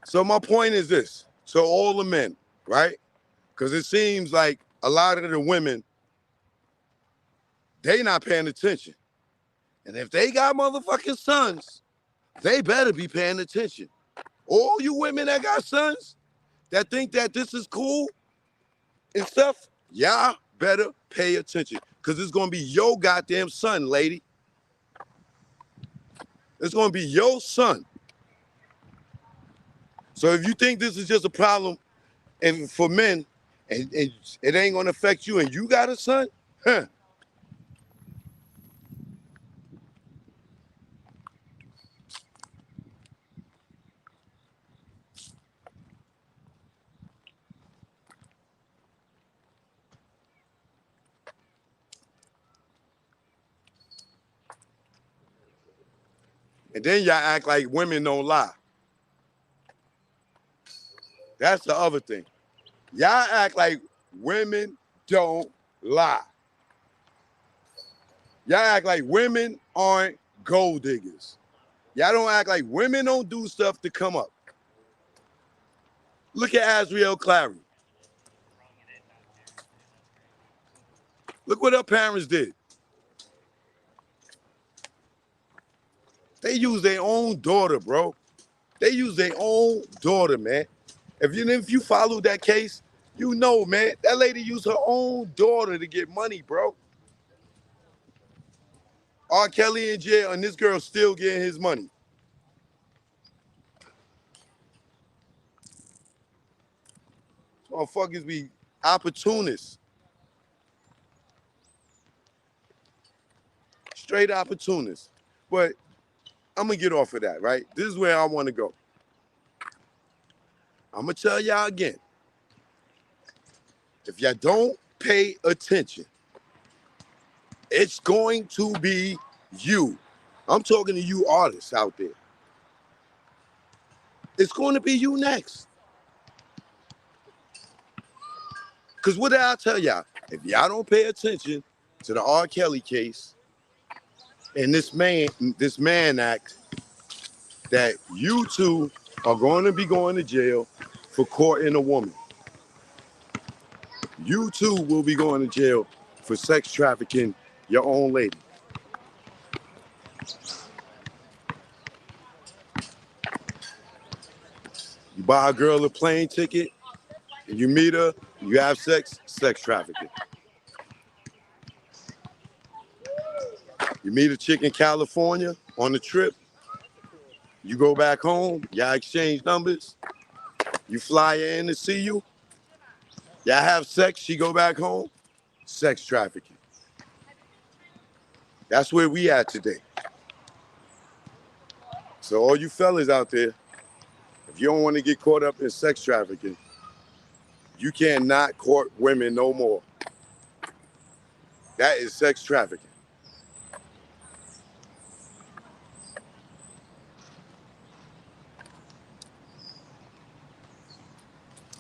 So my point is this. So all the men, right? Because it seems like a lot of the women, they not paying attention. And if they got motherfucking sons, they better be paying attention. All you women that got sons that think that this is cool and stuff, y'all better pay attention. Because it's going to be your goddamn son, lady. It's going to be your son. So if you think this is just a problem and for men and it ain't gonna affect you and you got a son? Huh. And then y'all act like women don't lie. That's the other thing. Y'all act like women don't lie. Y'all act like women aren't gold diggers. Y'all don't act like women don't do stuff to come up. Look at Azriel Clary. Look what her parents did. They used their own daughter, bro. They used their own daughter, man. If you follow that case, you know, man, that lady used her own daughter to get money, bro. R. Kelly in jail, and this girl still getting his money. Motherfuckers be opportunists. Straight opportunists. But I'm going to get off of that, right? This is where I want to go. I'm going to tell y'all again. If y'all don't pay attention, it's going to be you. I'm talking to you artists out there. It's going to be you next. Because what did I tell y'all? If y'all don't pay attention to the R. Kelly case and this man act, that you two are going to be going to jail for courting a woman. You too will be going to jail for sex trafficking your own lady. You buy a girl a plane ticket, and you meet her, you have sex trafficking. You meet a chick in California on a trip, you go back home, y'all exchange numbers, you fly her in to see you, y'all have sex, she go back home, sex trafficking. That's where we at today. So all you fellas out there, if you don't want to get caught up in sex trafficking, you cannot court women no more. That is sex trafficking.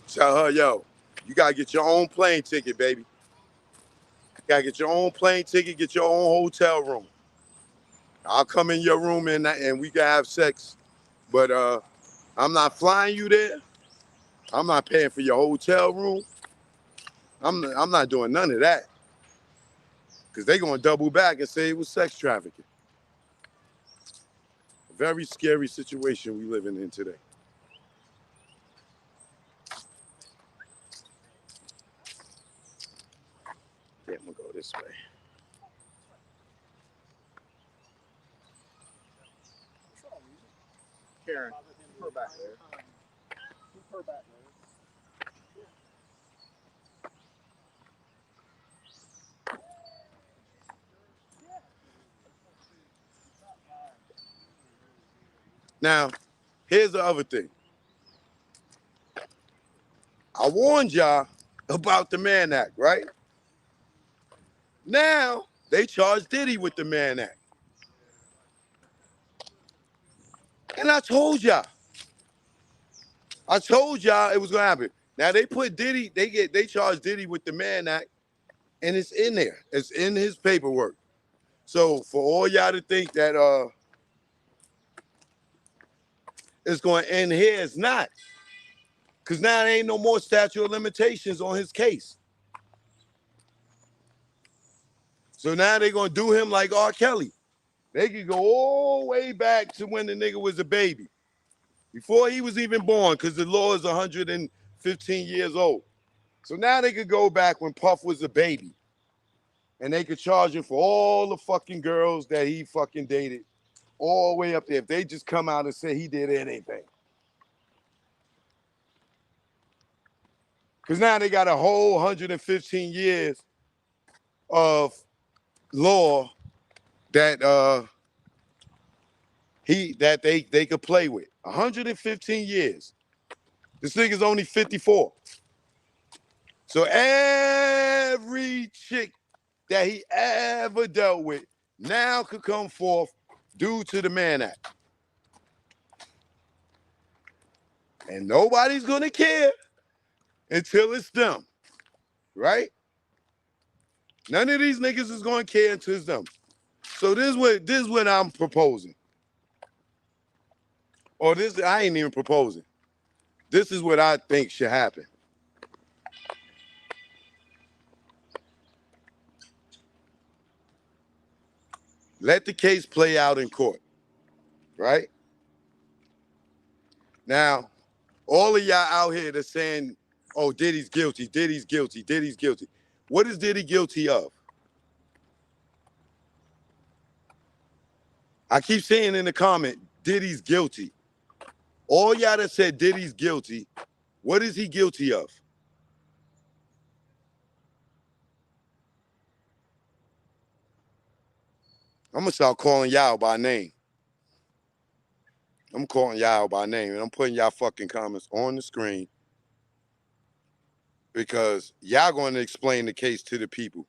Tell her, yo, you gotta get your own plane ticket, baby. You gotta get your own plane ticket, get your own hotel room. I'll come in your room and we can have sex, but I'm not flying you there. I'm not paying for your hotel room. I'm not doing none of that. Because they're gonna double back and say it was sex trafficking. A very scary situation we living in today. Yeah, I'm gonna go this way. Karen, put her back there. Put her back there. Now, here's the other thing. I warned y'all about the Mann Act, right? Now, they charge Diddy with the Mann Act. And I told y'all it was gonna happen. Now they put Diddy, they charge Diddy with the Mann Act, and it's in there. It's in his paperwork. So for all y'all to think that it's gonna end here, it's not. Because now there ain't no more statute of limitations on his case. So now they're gonna do him like R. Kelly. They could go all the way back to when the nigga was a baby. Before he was even born, because the law is 115 years old. So now they could go back when Puff was a baby. And they could charge him for all the fucking girls that he fucking dated. All the way up there. If they just come out and say he did anything. Because now they got a whole 115 years of law that they could play with. 115 years. This nigga's only 54. So every chick that he ever dealt with now could come forth due to the Mann Act. And nobody's gonna care until it's them, right? None of these niggas is gonna care until it's them. So this is what I'm proposing. Or this, I ain't even proposing. This is what I think should happen. Let the case play out in court, right? Now, all of y'all out here that's saying, oh, Diddy's guilty, Diddy's guilty, Diddy's guilty. What is Diddy guilty of? I keep saying in the comment, Diddy's guilty. All y'all that said Diddy's guilty, what is he guilty of? I'm gonna start calling y'all by name. I'm calling y'all by name, and I'm putting y'all fucking comments on the screen because y'all going to explain the case to the people.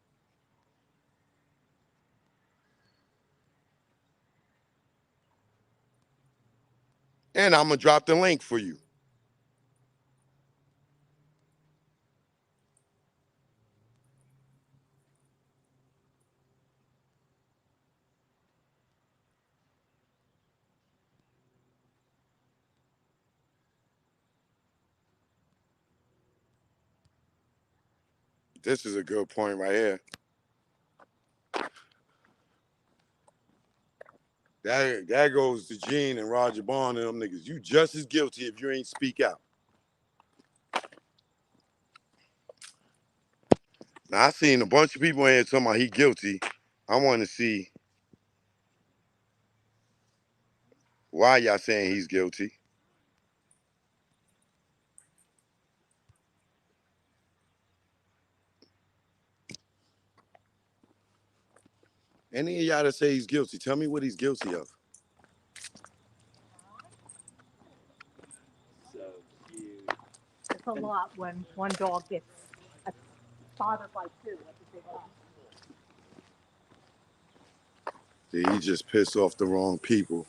And I'm gonna drop the link for you. This is a good point right here. That goes to Gene and Roger Bond and them niggas. You just as guilty if you ain't speak out. Now I seen a bunch of people in here talking about he guilty. I want to see why y'all saying he's guilty. Any of y'all that say he's guilty, tell me what he's guilty of. So cute. It's a lot when one dog gets bothered by two. See, he just pissed off the wrong people.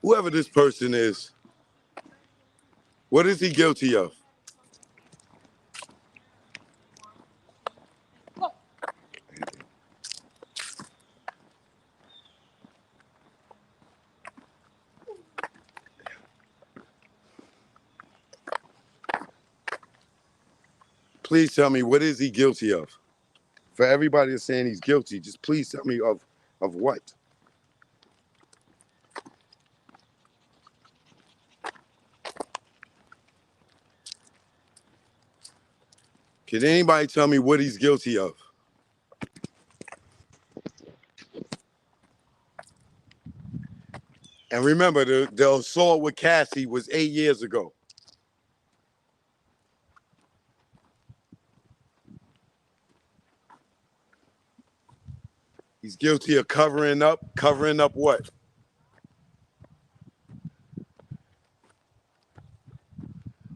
Whoever this person is, what is he guilty of? Please tell me, what is he guilty of? For everybody that's saying he's guilty, just please tell me of what? Can anybody tell me what he's guilty of? And remember, the assault with Cassie was 8 years ago. He's guilty of covering up what?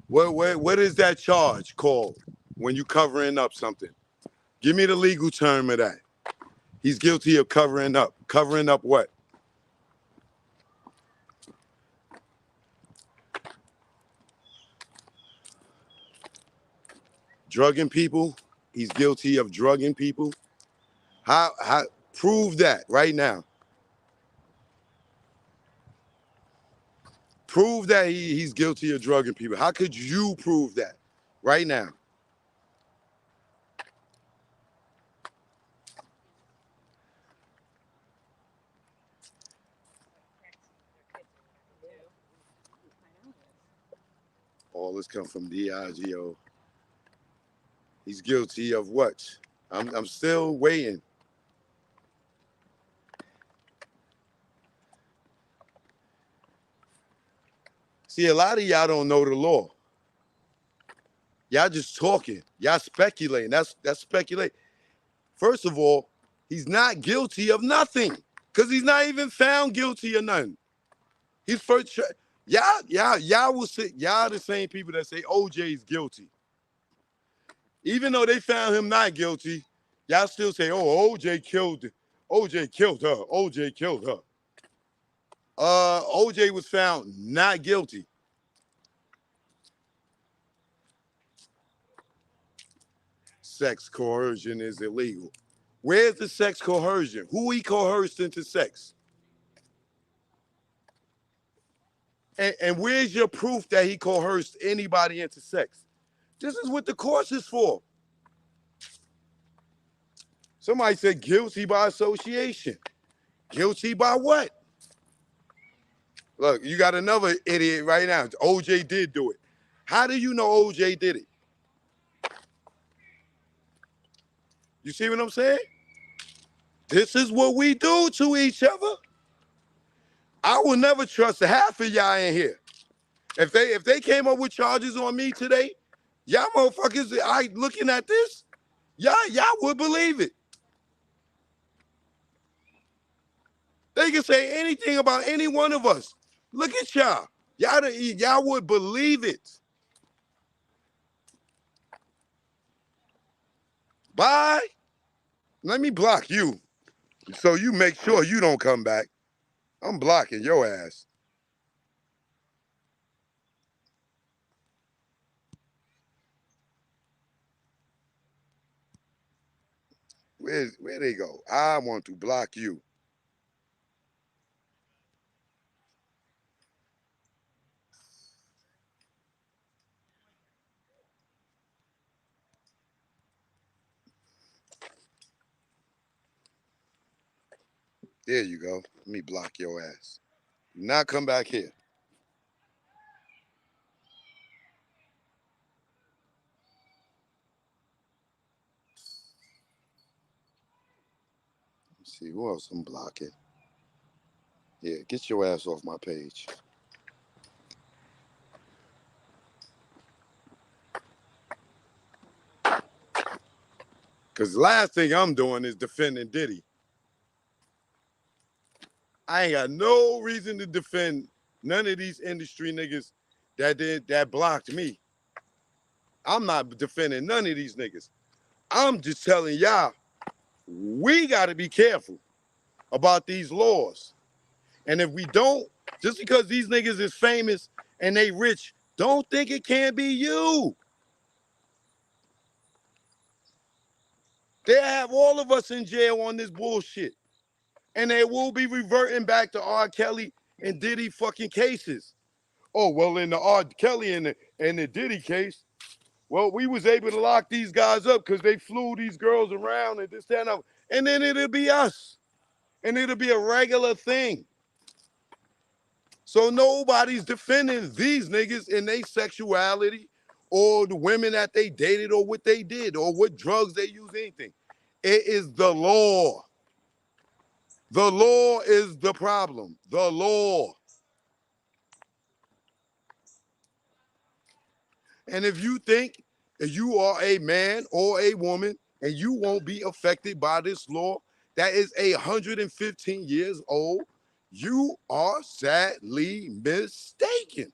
What is that charge called when you covering up something? Give me the legal term of that. He's guilty of covering up. Covering up what? Drugging people. He's guilty of drugging people. How prove that right now? Prove that he's guilty of drugging people. How could you prove that right now? All this come from DIGO. He's guilty of what? I'm still waiting. See, a lot of y'all don't know the law. Y'all just talking. Y'all speculating. That's speculate. First of all, he's not guilty of nothing because he's not even found guilty of nothing. He's first. Y'all will say y'all the same people that say OJ is guilty. Even though they found him not guilty, y'all still say, "Oh, OJ killed her. OJ killed her." OJ was found not guilty. Sex coercion is illegal. Where's the sex coercion? Who he coerced into sex? And where's your proof that he coerced anybody into sex? This is what the courts is for. Somebody said guilty by association. Guilty by what? Look, you got another idiot right now. OJ did do it. How do you know OJ did it? You see what I'm saying? This is what we do to each other. I will never trust half of y'all in here. If they came up with charges on me today, y'all motherfuckers, looking at this, y'all would believe it. They can say anything about any one of us. Look at y'all. Y'all would believe it. Bye. Let me block you so you make sure you don't come back. I'm blocking your ass. Where they go? I want to block you. There you go. Let me block your ass. Do not come back here. Let's see who else I'm blocking. Yeah, get your ass off my page. Because the last thing I'm doing is defending Diddy. I ain't got no reason to defend none of these industry niggas that blocked me. I'm not defending none of these niggas. I'm just telling y'all, we got to be careful about these laws. And if we don't, just because these niggas is famous and they rich, don't think it can't be you. They'll have all of us in jail on this bullshit. And they will be reverting back to R. Kelly and Diddy fucking cases. Oh, well, in the R. Kelly and the Diddy case, well, we was able to lock these guys up because they flew these girls around and this, that, and that. And then it'll be us. And it'll be a regular thing. So nobody's defending these niggas in their sexuality or the women that they dated or what they did or what drugs they use, anything. It is the law. The law is the problem. The law. And if you think that you are a man or a woman and you won't be affected by this law that is 115 years old, you are sadly mistaken.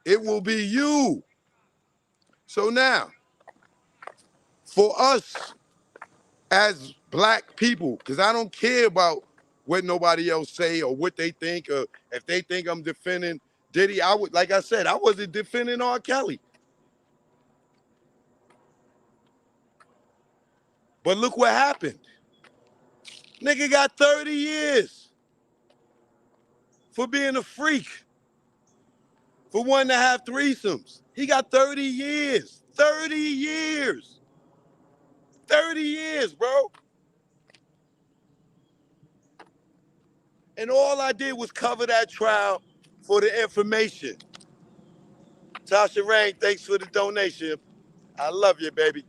It will be you. So now, for us as black people, because I don't care about what nobody else say or what they think, or if they think I'm defending Diddy, like I said, I wasn't defending R. Kelly. But look what happened. Nigga got 30 years for being a freak, for wanting to have threesomes. He got 30 years. 30 years. 30 years, bro. And all I did was cover that trial for the information. Tasha Rain, thanks for the donation. I love you, baby.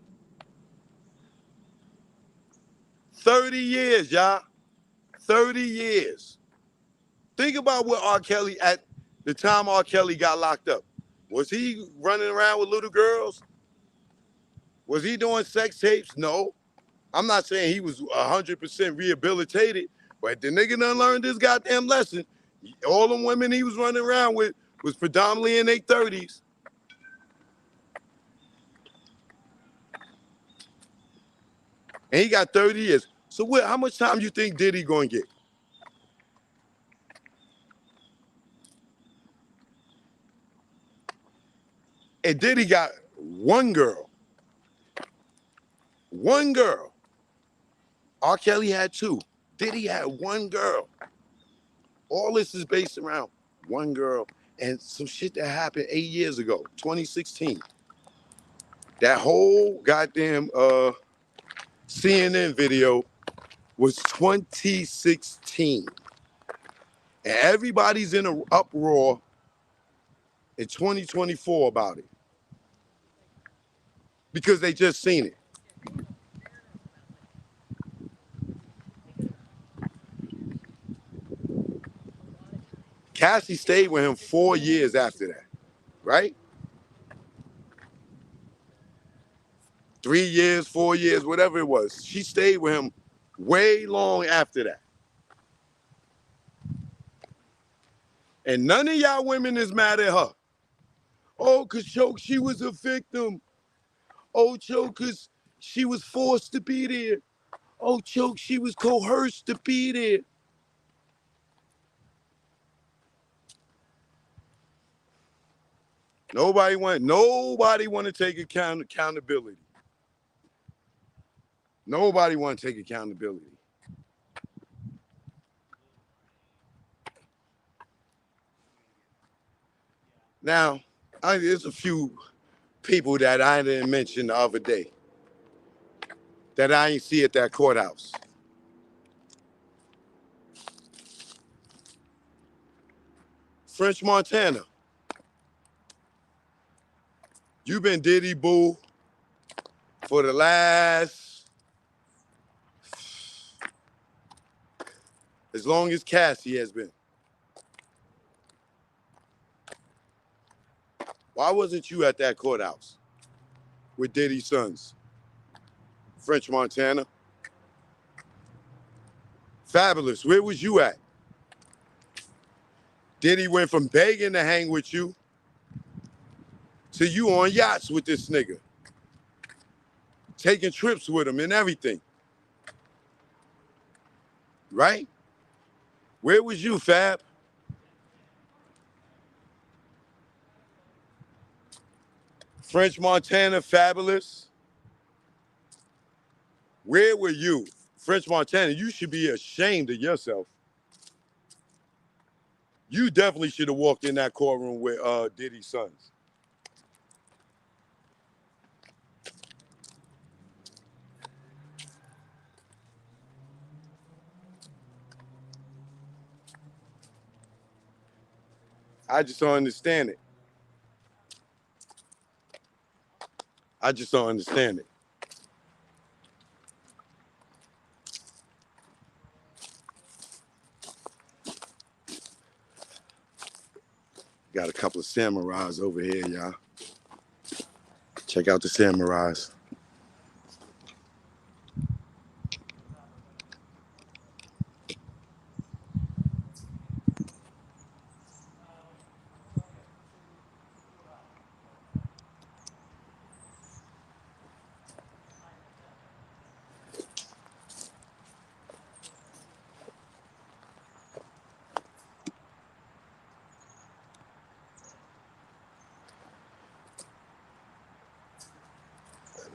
30 years, y'all. 30 years. Think about what R. Kelly, at the time R. Kelly got locked up. Was he running around with little girls? Was he doing sex tapes? No. I'm not saying he was 100% rehabilitated, but the nigga done learned this goddamn lesson. All them women he was running around with was predominantly in their 30s. And he got 30 years. So how much time you think Diddy gonna get? And Diddy got one girl. One girl. R. Kelly had two. Diddy had one girl. All this is based around one girl and some shit that happened 8 years ago, 2016. That whole goddamn CNN video was 2016. And everybody's in an uproar in 2024 about it. Because they just seen it. Cassie stayed with him 4 years after that, right? 3 years, 4 years, whatever it was. She stayed with him way long after that. And none of y'all women is mad at her. Oh, because Choke, she was a victim. Oh, Choke, because she was forced to be there. Oh, Choke, she was coerced to be there. Nobody want to take accountability. Nobody want to take accountability. Now, there's a few people that I didn't mention the other day that I ain't see at that courthouse. French Montana, you been Diddy boo for the last, as long as Cassie has been. Why wasn't you at that courthouse with Diddy's sons? French Montana. Fabulous, where was you at? Diddy went from begging to hang with you to you on yachts with this nigga. Taking trips with him and everything. Right? Where was you, Fab? French Montana, Fabulous. Where were you? French Montana, you should be ashamed of yourself. You definitely should have walked in that courtroom with Diddy's sons. I just don't understand it. I just don't understand it. Got a couple of samurais over here, y'all. Check out the samurais.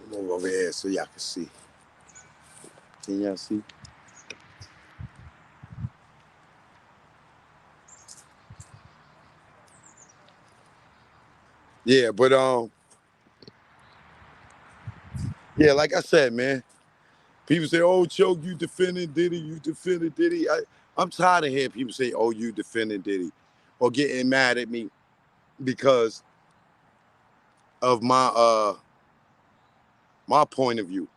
Move over here so y'all can see. Can y'all see? Yeah, but yeah, like I said, man. People say, "Oh, Choke, you defending Diddy, you defending Diddy." I'm tired of hearing people say, "Oh, you defending Diddy." or getting mad at me because of my point of view.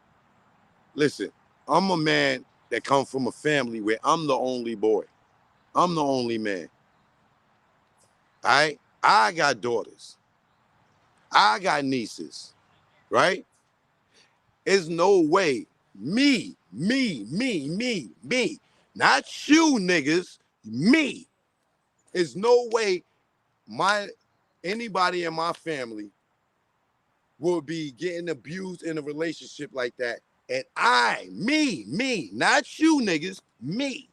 Listen, I'm a man that comes from a family where I'm the only boy. I'm the only man. All right? I got daughters. I got nieces, right? There's no way me, not you niggas, me. There's no way anybody in my family will be getting abused in a relationship like that. And me, not you niggas, me,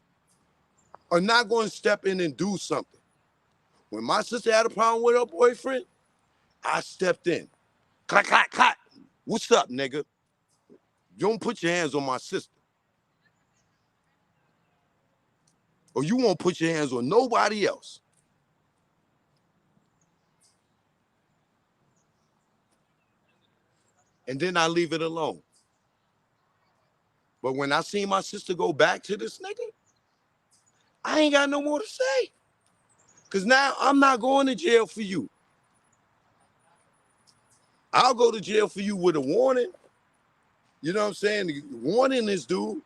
are not going to step in and do something. When my sister had a problem with her boyfriend, I stepped in. Clack, clack, clack. What's up, nigga? You don't put your hands on my sister. Or you won't put your hands on nobody else. And then I leave it alone. But when I see my sister go back to this nigga, I ain't got no more to say. Because now I'm not going to jail for you. I'll go to jail for you with a warning. You know what I'm saying? Warning this dude.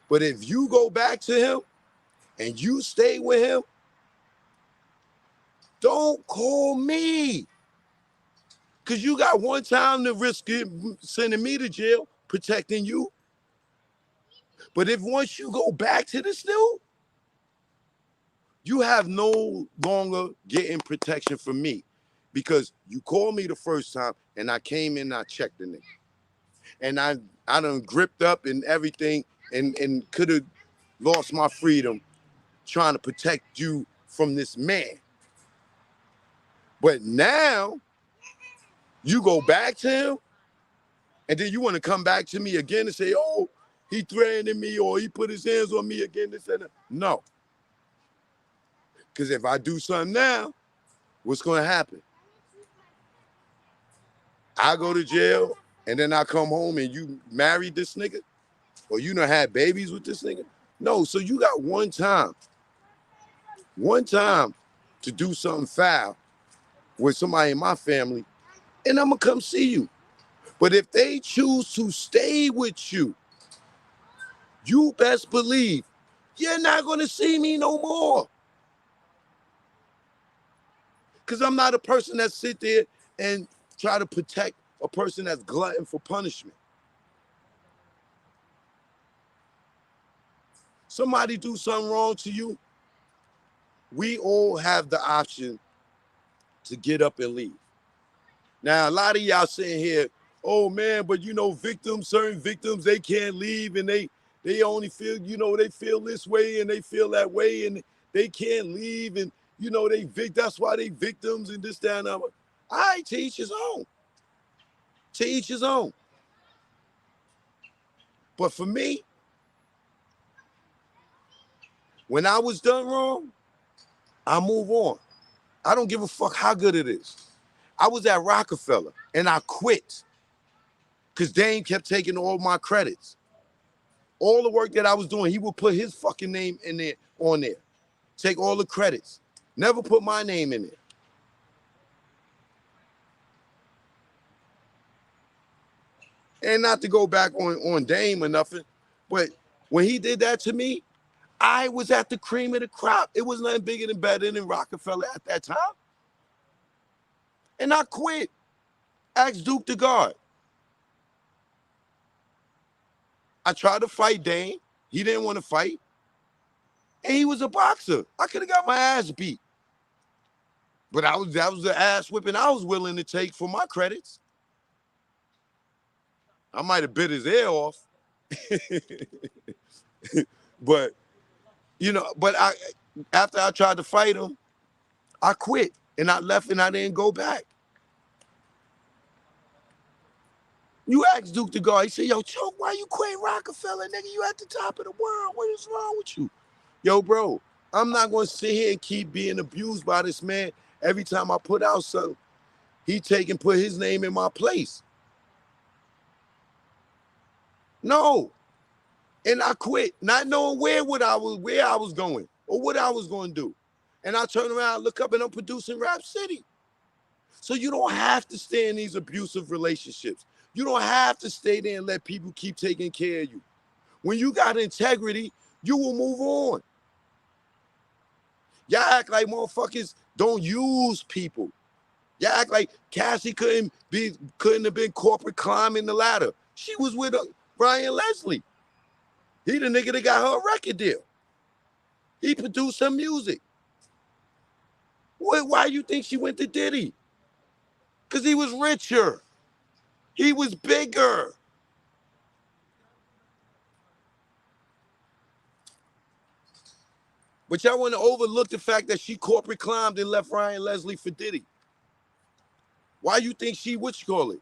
But if you go back to him and you stay with him, don't call me. Because you got one time to risk sending me to jail, protecting you. But if once you go back to this dude, you have no longer getting protection from me. Because you called me the first time and I came in and I checked the nigga. And I done gripped up and everything and could have lost my freedom trying to protect you from this man. But now you go back to him and then you want to come back to me again and say, oh, he threatened me or he put his hands on me again. This and that. No. Because if I do something now, what's going to happen? I go to jail and then I come home and you married this nigga or you done had babies with this nigga? No, so you got one time to do something foul with somebody in my family and I'm going to come see you. But if they choose to stay with you, you best believe you're not going to see me no more. Because I'm not a person that sit there and try to protect a person that's glutton for punishment. Somebody do something wrong to you, we all have the option to get up and leave. Now, a lot of y'all sitting here, oh man, but you know, certain victims, they can't leave and they only feel, you know, they feel this way and they feel that way and they can't leave and, you know, that's why they victims and this, that, and that. All right, to each his own. To each his own. But for me, when I was done wrong, I move on. I don't give a fuck how good it is. I was at Rockefeller and I quit because Dame kept taking all my credits. All the work that I was doing, he would put his fucking name in there, on there. Take all the credits. Never put my name in there. And not to go back on Dame or nothing, but when he did that to me, I was at the cream of the crop. It was nothing bigger than better than Rockefeller at that time. And I quit. Asked Duke the guard. I tried to fight Dame. He didn't want to fight. And he was a boxer. I could have got my ass beat. But that was the ass whipping I was willing to take for my credits. I might have bit his ear off. But, you know, after I tried to fight him, I quit. And I left and I didn't go back. You asked Duke the guard, he said, yo, Choke, why you quit Rockefeller, nigga? You at the top of the world. What is wrong with you? Yo, bro, I'm not going to sit here and keep being abused by this man. Every time I put out something, he take and put his name in my place. No. And I quit, not knowing where I was going or what I was going to do. And I turn around, look up, and I'm producing Rap City. So you don't have to stay in these abusive relationships. You don't have to stay there and let people keep taking care of you. When you got integrity, you will move on. Y'all act like motherfuckers don't use people. Y'all act like Cassie couldn't have been corporate climbing the ladder. She was with Ryan Leslie. He the nigga that got her a record deal. He produced her music. Why you think she went to Diddy? Because he was richer. He was bigger. But y'all want to overlook the fact that she corporate climbed and left Ryan Leslie for Diddy. Why you think she, what you call it?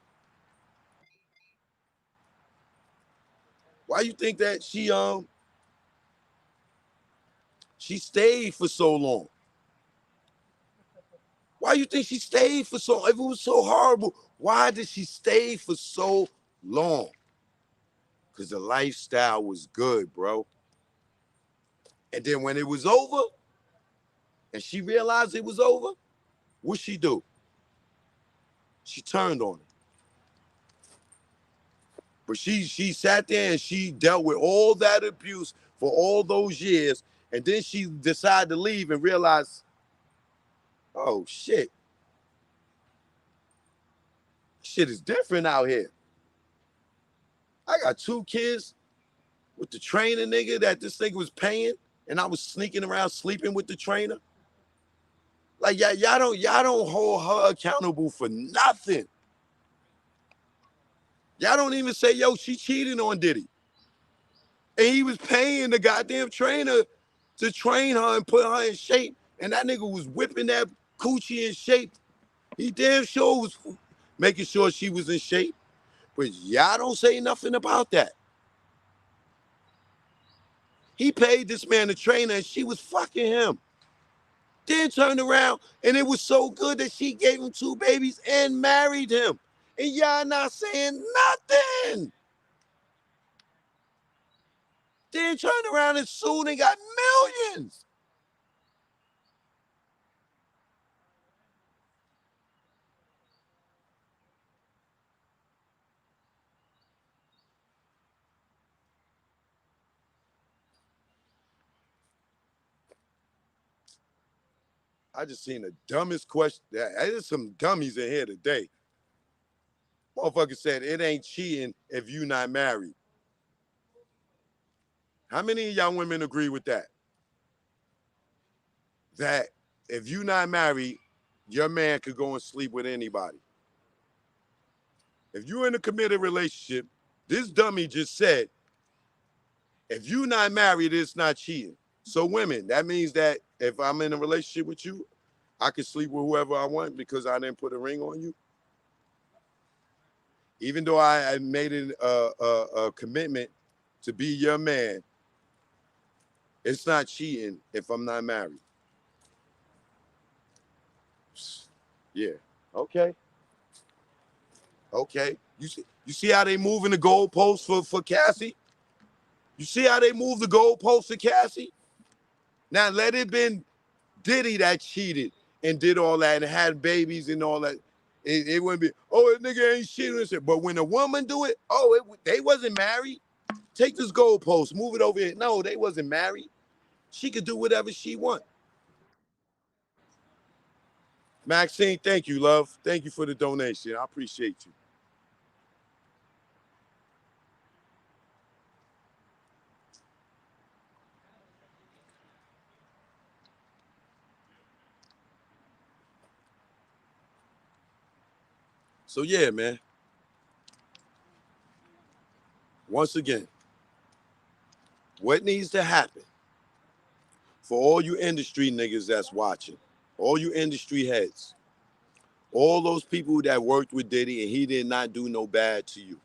Why you think that she stayed for so long? Why you think she stayed for so, if it was so horrible, why did she stay for so long? Because the lifestyle was good, bro. And then when it was over, and she realized it was over, what'd she do? She turned on it. But she sat there and she dealt with all that abuse for all those years, and then she decided to leave and realize, oh shit, shit is different out here. I got 2 kids with the trainer nigga that this nigga was paying, and I was sneaking around sleeping with the trainer. Like y'all don't hold her accountable for nothing. Y'all don't even say, yo, she cheated on Diddy. And he was paying the goddamn trainer to train her and put her in shape. And that nigga was whipping that coochie in shape. He damn sure was making sure she was in shape. But y'all don't say nothing about that. He paid this man to train her and she was fucking him. Then turned around and it was so good that she gave him 2 babies and married him. And y'all not saying nothing. Then turned around and sued and got millions. I just seen the dumbest question. There's some dummies in here today. Motherfucker said it ain't cheating if you not married. How many of y'all women agree with that? That if you not married, your man could go and sleep with anybody. If you're in a committed relationship, this dummy just said, if you not married, it's not cheating. So women, that means that if I'm in a relationship with you, I can sleep with whoever I want because I didn't put a ring on you. Even though I made a commitment to be your man, it's not cheating if I'm not married. Yeah. Okay. Okay. You see how they moving the goalposts for Cassie? You see how they move the goalposts for Cassie? Now let it been Diddy that cheated and did all that and had babies and all that. It wouldn't be, oh, that nigga ain't cheating. But when a woman do it, oh, they wasn't married. Take this goalpost, move it over here. No, they wasn't married. She could do whatever she want. Maxine, thank you, love. Thank you for the donation. I appreciate you. So yeah, man. Once again, what needs to happen for all you industry niggas that's watching, all you industry heads, all those people that worked with Diddy and he did not do no bad to you.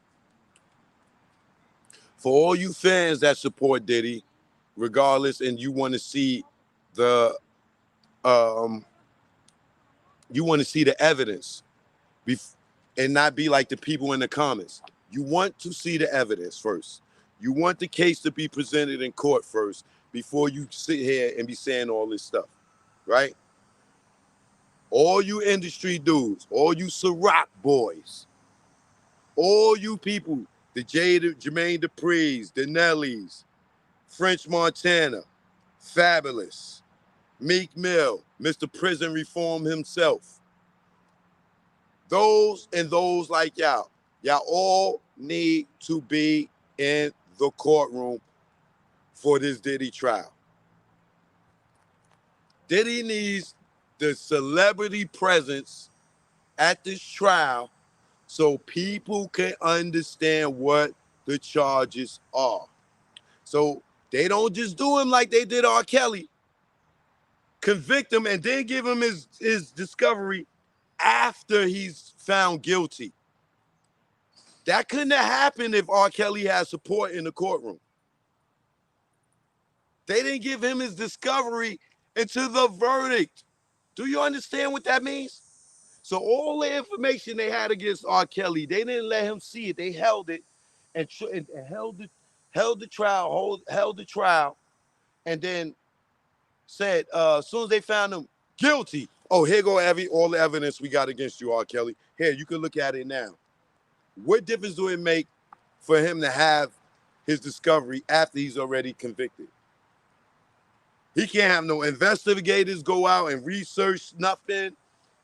For all you fans that support Diddy, regardless, and you want to see the evidence and not be like the people in the comments. You want to see the evidence first. You want the case to be presented in court first before you sit here and be saying all this stuff. right? All you industry dudes, all you Ciroc boys, all you people, the Jermaine Dupri's, the Nellies, French Montana, Fabulous, Meek Mill, Mr. Prison Reform himself. Those and those like y'all all need to be in the courtroom for this Diddy trial. Diddy needs the celebrity presence at this trial so people can understand what the charges are. So they don't just do him like they did R. Kelly, convict him and then give him his discovery after he's found guilty. That couldn't have happened if R. Kelly had support in the courtroom. They didn't give him his discovery until the verdict. Do you understand what that means? So all the information they had against R. Kelly, they didn't let him see it. They held it and held the trial, and then said, as soon as they found him guilty, oh, here go all the evidence we got against you, R. Kelly. Here, you can look at it now. What difference do it make for him to have his discovery after he's already convicted? He can't have no investigators go out and research nothing.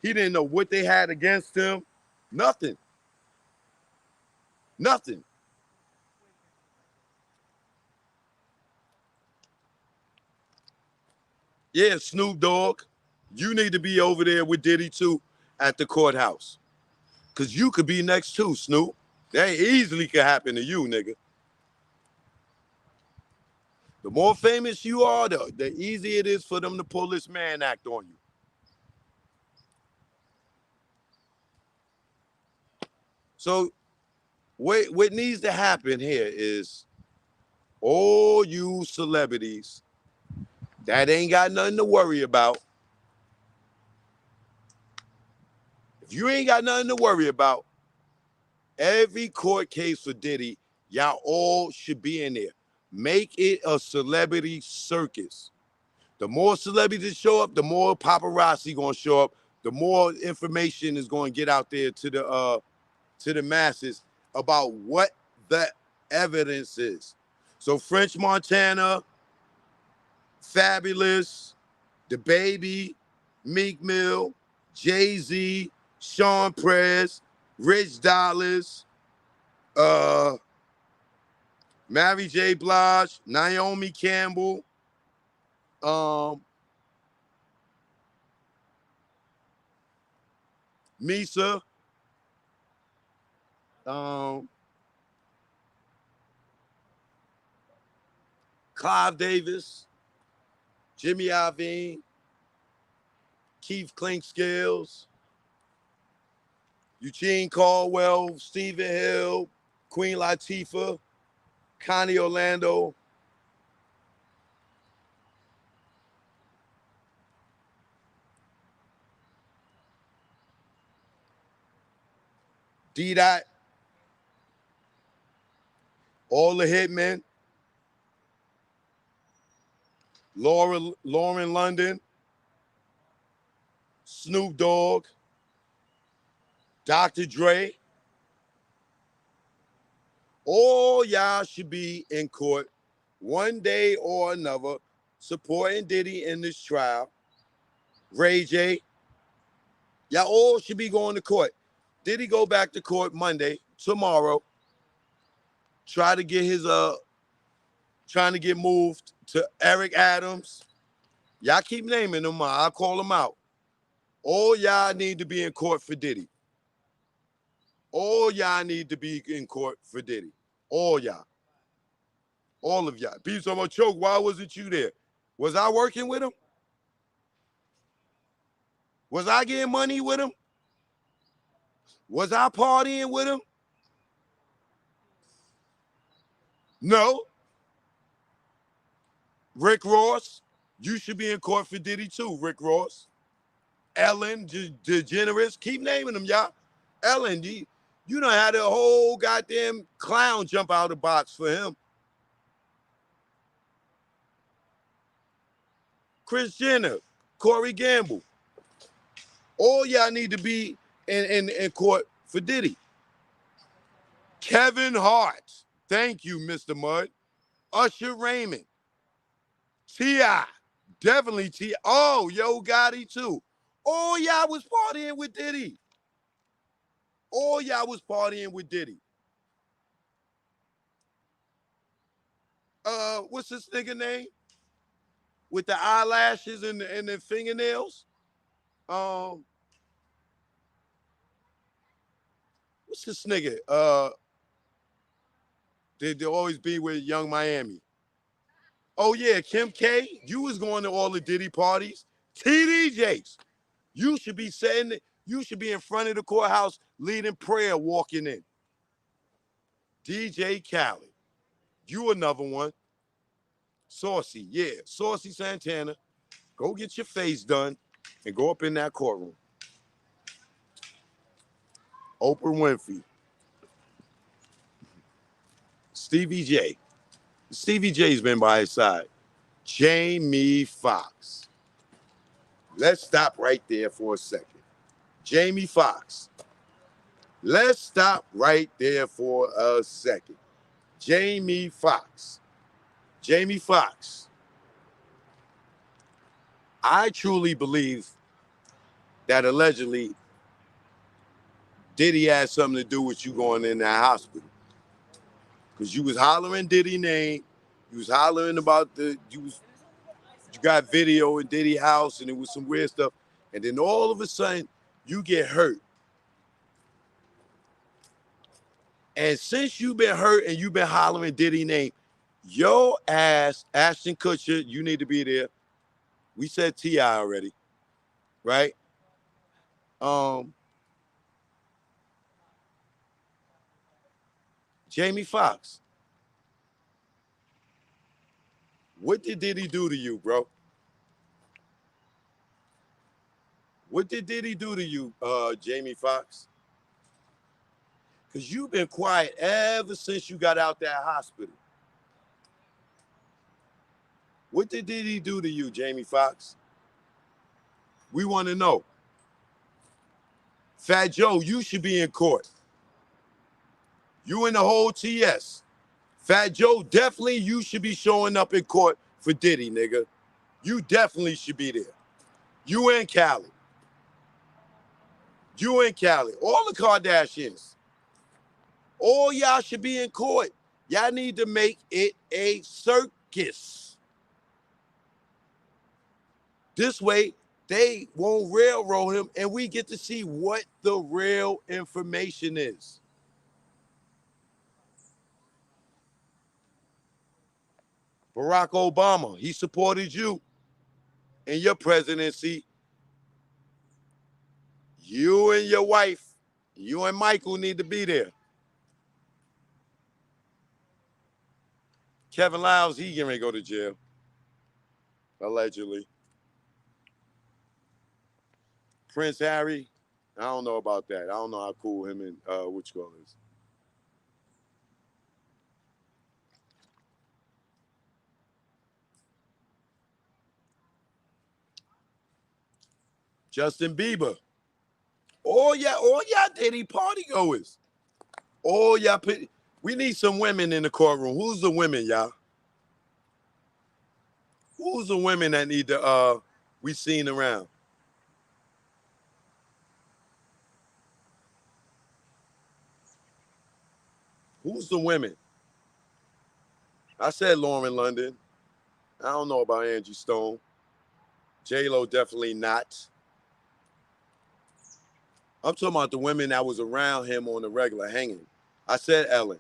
He didn't know what they had against him. Nothing. Nothing. Yeah, Snoop Dogg, you need to be over there with Diddy too at the courthouse. Because you could be next too, Snoop. That easily could happen to you, nigga. The more famous you are, the easier it is for them to pull this Mann Act on you. So what needs to happen here is all you celebrities that ain't got nothing to worry about. If you ain't got nothing to worry about, every court case for Diddy, y'all all should be in there. Make it a celebrity circus. The more celebrities show up, the more paparazzi gonna show up, the more information is gonna get out there to the masses about what the evidence is. So French Montana, Fabulous, The Baby, Meek Mill, Jay-Z, Sean Prez, Rich Dollars, Mary J. Blige, Naomi Campbell, Misa, Clive Davis, Jimmy Iovine, Keith Clinkscales, Eugene Caldwell, Stephen Hill, Queen Latifah, Connie Orlando, D-Dot, all the hitmen, Lauren London, Snoop Dogg, Dr. Dre. All y'all should be in court one day or another supporting Diddy in this trial. Ray J, y'all all should be going to court. Diddy go back to court Monday, tomorrow. Trying to get moved to Eric Adams. Y'all keep naming them. I'll call them out. All y'all need to be in court for Diddy. All y'all need to be in court for Diddy. All y'all. All of y'all. People talking about, Choke, why wasn't you there? Was I working with him? Was I getting money with him? Was I partying with him? No. Rick Ross, you should be in court for Diddy too, Rick Ross. Ellen DeGeneres, keep naming them, y'all. Ellen, you done had a whole goddamn clown jump out of the box for him. Kris Jenner, Corey Gamble. All y'all need to be in court for Diddy. Kevin Hart. Thank you, Mr. Mud. Usher Raymond. T.I. Definitely T.I. Oh, Yo Gotti too. All y'all was partying with Diddy. All y'all was partying with Diddy. What's this nigga name? With the eyelashes and the fingernails? What's this nigga? They always be with Young Miami. Oh yeah, Kim K. You was going to all the Diddy parties. TDJs. You should be saying, you should be in front of the courthouse leading prayer, walking in. DJ Khaled. You another one. Saucy, yeah. Saucy Santana. Go get your face done and go up in that courtroom. Oprah Winfrey. Stevie J. Stevie J's been by his side. Jamie Foxx. Let's stop right there for a second. Jamie Foxx. Let's stop right there for a second. Jamie Foxx. Jamie Foxx. I truly believe that allegedly Diddy had something to do with you going in that hospital. Because you was hollering Diddy name. You was hollering about you got video in Diddy house and it was some weird stuff. And then all of a sudden, you get hurt. And since you've been hurt and you've been hollering Diddy name, your ass, Ashton Kutcher, you need to be there. We said T.I. already, right? Jamie Foxx. What did Diddy do to you, bro? What did Diddy do to you, Jamie Foxx? Because you've been quiet ever since you got out that hospital. What did Diddy do to you, Jamie Foxx? We want to know. Fat Joe, you should be in court. You and the whole TS. Fat Joe, definitely you should be showing up in court for Diddy, nigga. You definitely should be there. You and Khaled. You and Khaled. All the Kardashians. All y'all should be in court. Y'all need to make it a circus. This way, they won't railroad him and we get to see what the real information is. Barack Obama, he supported you in your presidency. You and your wife, you and Michael need to be there. Kevin Lyles, he getting ready to go to jail. Allegedly. Prince Harry, I don't know about that. I don't know how cool him and which girl is. Justin Bieber. All y'all Diddy party goers. All y'all, we need some women in the courtroom. Who's the women, y'all? Who's the women that need to we seen around? Who's the women? I said Lauren London. I don't know about Angie Stone. J-Lo definitely not. I'm talking about the women that was around him on the regular hanging. I said Ellen.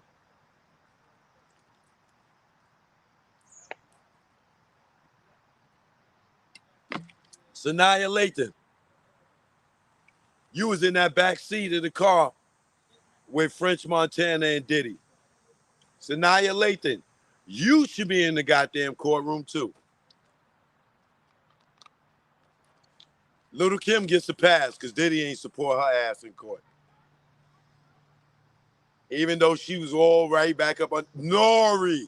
Sanaya Lathan. You was in that back seat of the car with French Montana and Diddy. Sanaya Lathan, you should be in the goddamn courtroom too. Little Kim gets a pass because Diddy ain't support her ass in court. Even though she was all right back up on Nori.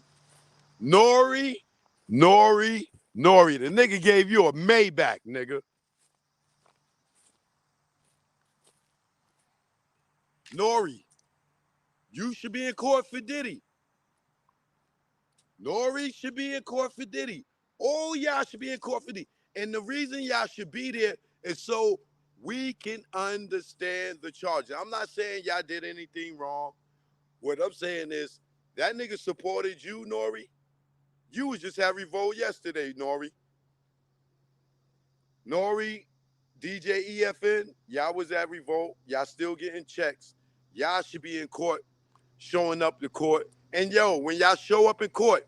Nori, the nigga gave you a Maybach, nigga. Nori, you should be in court for Diddy. Nori should be in court for Diddy. All y'all should be in court for Diddy. And the reason y'all should be there is so we can understand the charges. I'm not saying y'all did anything wrong. What I'm saying is that nigga supported you, Nori. You was just at Revolt yesterday, Nori. Nori, DJ EFN, y'all was at Revolt. Y'all still getting checks. Y'all should be in court, showing up to court. And yo, when y'all show up in court,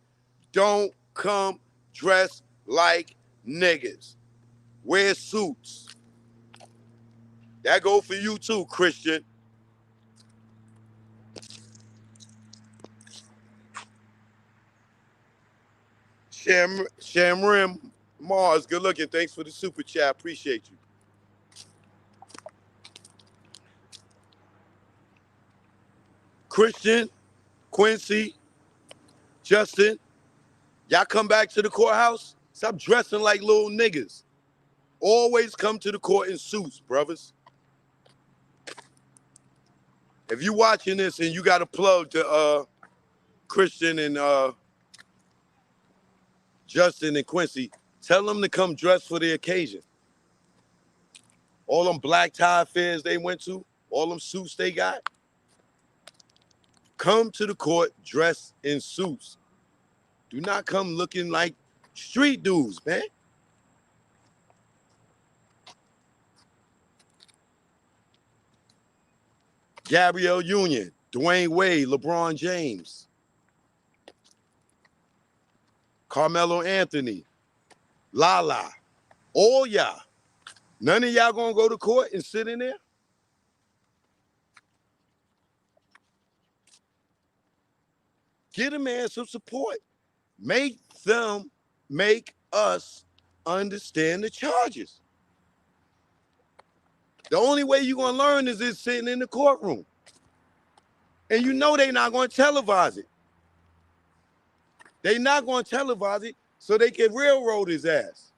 don't come dressed like niggas. Wear suits. That go for you too, Christian. Shamrim Mars, good looking. Thanks for the super chat. Appreciate you. Christian, Quincy, Justin, y'all come back to the courthouse. Stop dressing like little niggas. Always come to the court in suits, brothers. If you watching this and you got a plug to Christian and Justin and Quincy, tell them to come dress for the occasion. All them black tie affairs they went to, all them suits they got, come to the court dressed in suits. Do not come looking like street dudes, man. Gabrielle Union, Dwayne Wade, LeBron James, Carmelo Anthony, Lala, all y'all. None of y'all gonna go to court and sit in there? Get a man some support. Make us understand the charges. The only way you're gonna learn is sitting in the courtroom. And you know they're not gonna televise it. They're not gonna televise it so they can railroad his ass.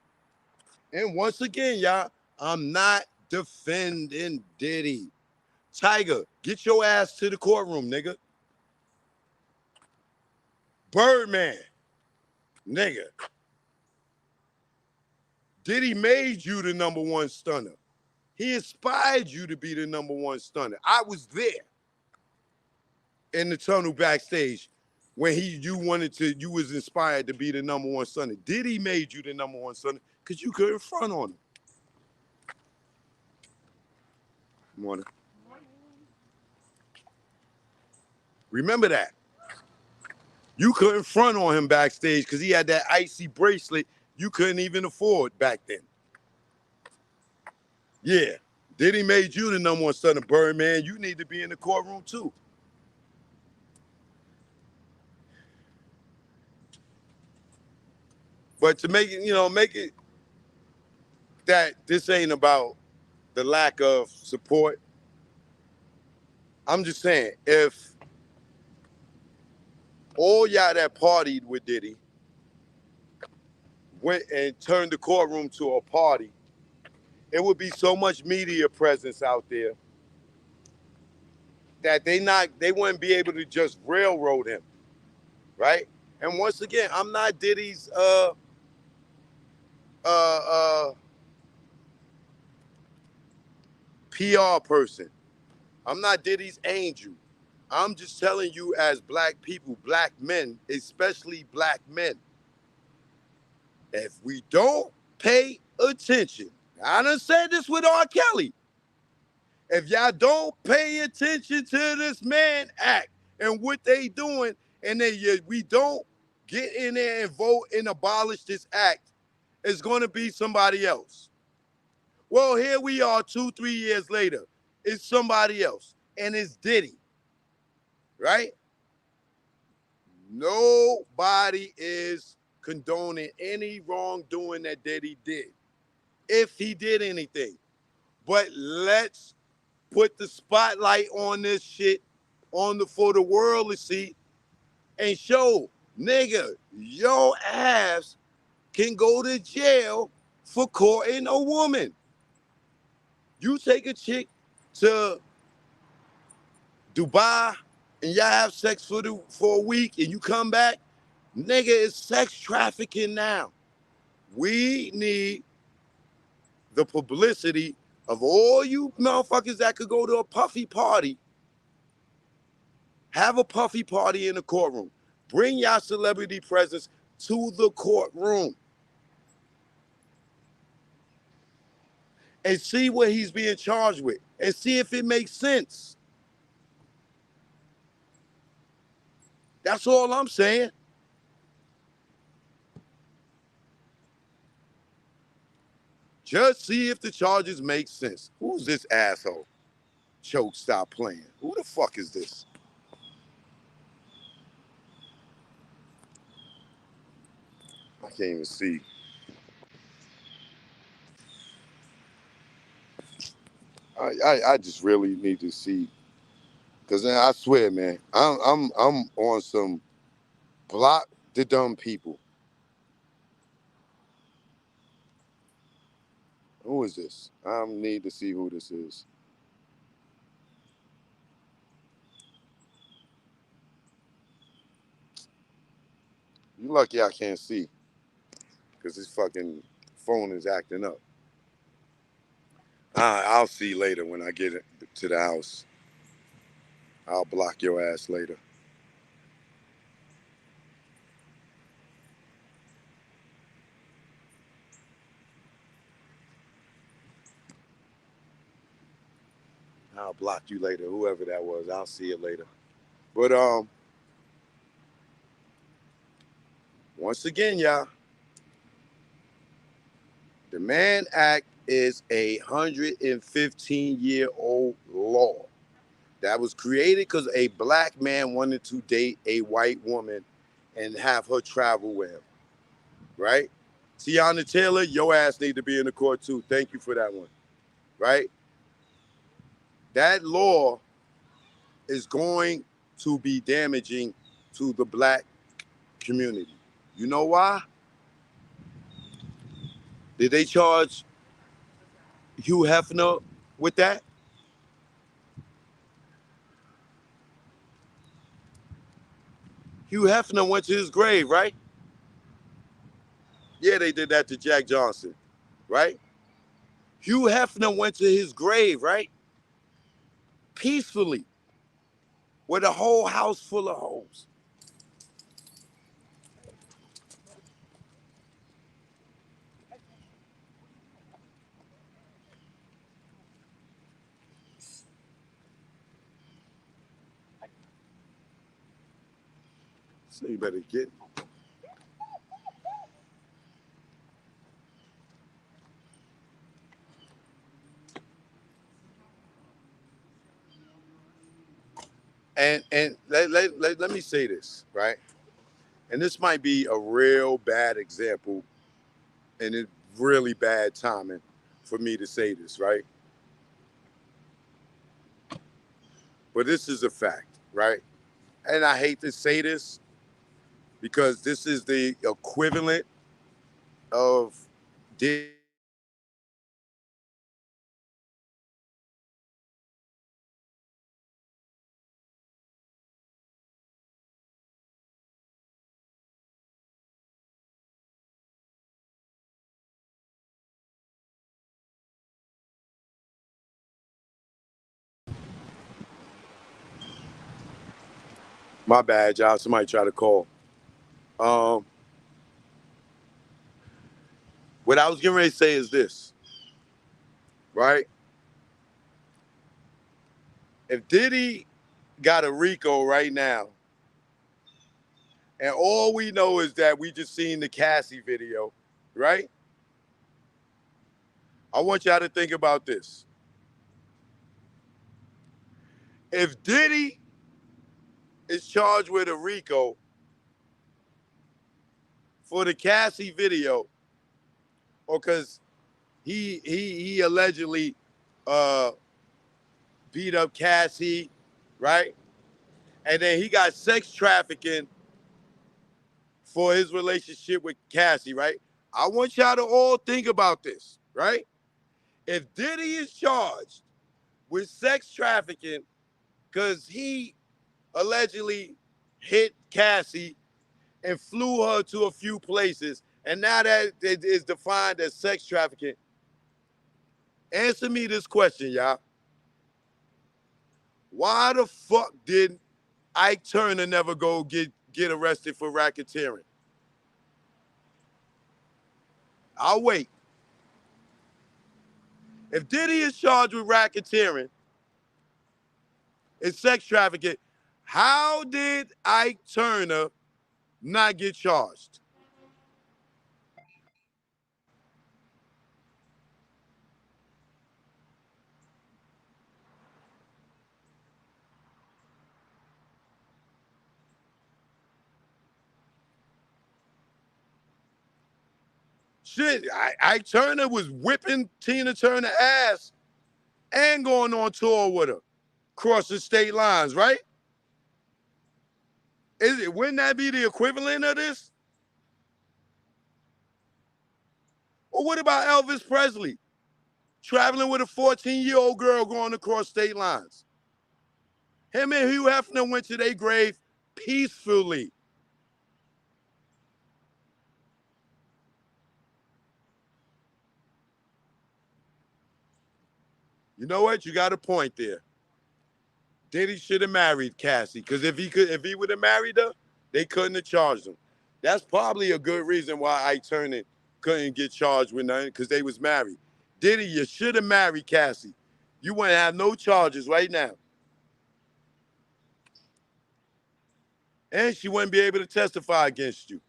And once again, y'all, I'm not defending Diddy. Tiger, get your ass to the courtroom, nigga. Birdman, nigga. Diddy made you the #1 stunner. He inspired you to be the #1 stunner. I was there in the tunnel backstage when you was inspired to be the #1 stunner. Diddy made you the #1 stunner because you couldn't front on him. Morning. Remember that. You couldn't front on him backstage because he had that icy bracelet you couldn't even afford back then. Yeah. Diddy made you the #1 stunner, Birdman. You need to be in the courtroom too. But to make it that this ain't about the lack of support. I'm just saying, if all y'all that partied with Diddy went and turned the courtroom to a party, it would be so much media presence out there that they wouldn't be able to just railroad him, right? And once again, I'm not Diddy's PR person. I'm not Diddy's angel. I'm just telling you, as black people, black men, especially black men, if we don't pay attention, I done said this with R. Kelly, if y'all don't pay attention to this man act and what they doing, and we don't get in there and vote and abolish this act, it's going to be somebody else. Well, here we are 2-3 years later. It's somebody else, and it's Diddy, right? Nobody is condoning any wrongdoing that Diddy did, if he did anything. But let's put the spotlight on this shit for the world to see and show, nigga, your ass can go to jail for courting a woman. You take a chick to Dubai and y'all have sex for a week and you come back, nigga, it's sex trafficking now. We need the publicity of all you motherfuckers that could go to a puffy party. Have a puffy party in the courtroom. Bring y'all celebrity presence to the courtroom. And see what he's being charged with. And see if it makes sense. That's all I'm saying. Just see if the charges make sense. Who's this asshole? Choke, stop playing. Who the fuck is this? I can't even see. I just really need to see, cause I swear, man, I'm on some block the dumb people. Who is this? I need to see who this is. You lucky I can't see, cause this fucking phone is acting up. I'll see later when I get to the house. I'll block your ass later. I'll block you later, whoever that was. I'll see it later. But once again, y'all, the Mann Act is a 115-year-old law that was created because a black man wanted to date a white woman and have her travel with him, right? Tiana Taylor, your ass need to be in the court too. Thank you for that one, right? That law is going to be damaging to the black community. You know why? Did they charge Hugh Hefner with that? Hugh Hefner went to his grave, right? Yeah, they did that to Jack Johnson, right? Hugh Hefner went to his grave, right? Peacefully, with a whole house full of hoes. So you better get. And let me say this, right? And this might be a real bad example, and it's really bad timing for me to say this, right? But this is a fact, right? And I hate to say this because this is the equivalent of Diddy. My bad, y'all. Somebody try to call. Um, what I was getting ready to say is this, right? If Diddy got a RICO right now, and all we know is that we just seen the Cassie video, right? I want y'all to think about this. If Diddy is charged with a RICO for the Cassie video, or because he allegedly uh, beat up Cassie, right? And then he got sex trafficking for his relationship with Cassie, right? I want y'all to all think about this, right? If Diddy is charged with sex trafficking because he allegedly hit Cassie and flew her to a few places, and now that it is defined as sex trafficking, answer me this question, y'all. Why the fuck did Ike Turner never go get arrested for racketeering? I'll wait. If Diddy is charged with racketeering and sex trafficking, how did Ike Turner not get charged? Shit, Ike Turner was whipping Tina Turner ass and going on tour with her, crossing state lines, right? Wouldn't that be the equivalent of this? Or what about Elvis Presley traveling with a 14-year-old girl going across state lines? Him and Hugh Hefner went to their grave peacefully. You know what? You got a point there. Diddy should have married Cassie, because if he would have married her, they couldn't have charged him. That's probably a good reason why Ike Turner couldn't get charged with nothing, because they was married. Diddy, you should have married Cassie. You wouldn't have no charges right now. And she wouldn't be able to testify against you.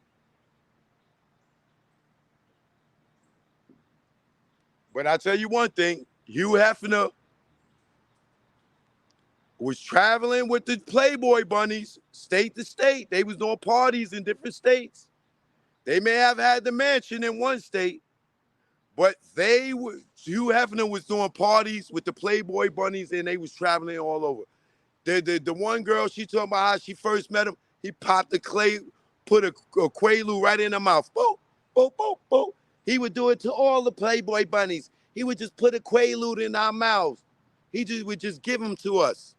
But I tell you one thing, Hugh Hefner was traveling with the Playboy bunnies state to state. They was doing parties in different states. They may have had the mansion in one state, but Hugh Hefner was doing parties with the Playboy bunnies, and they was traveling all over. The one girl, she talking about how she first met him, he popped the clay, put a Quaalude right in her mouth. Boop, boop, boop, boop. He would do it to all the Playboy bunnies. He would just put a Quaalude in our mouths. Would just give them to us.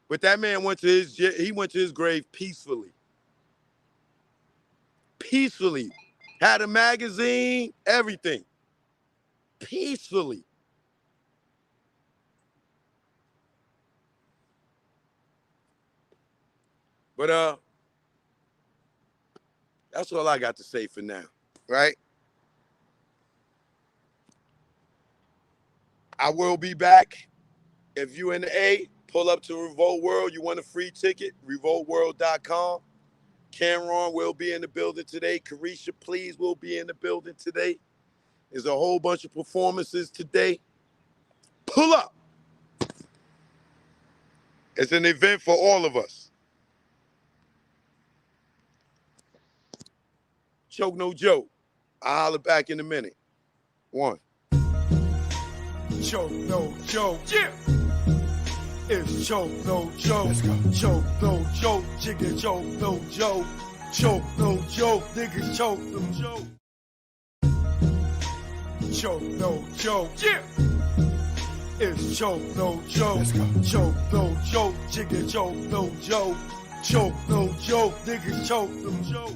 But that man went to his grave peacefully. Peacefully. Had a magazine, everything. Peacefully. But that's all I got to say for now, right? I will be back. If you in the A, pull up to Revolt World. You want a free ticket? RevoltWorld.com. Cameron will be in the building today. Carisha, please, will be in the building today. There's a whole bunch of performances today. Pull up. It's an event for all of us. Choke no joke. I'll holler back in a minute. One. Choke no joke. Yeah. It's choke no joke. Let's go. Choke no joke. Chicken choke no joke. Choke no joke. Niggas choke no joke. Choke no joke. Yeah. It's choke no joke. Let's go. Choke no joke. Chicken choke no joke. Choke no joke. Niggas choke no joke.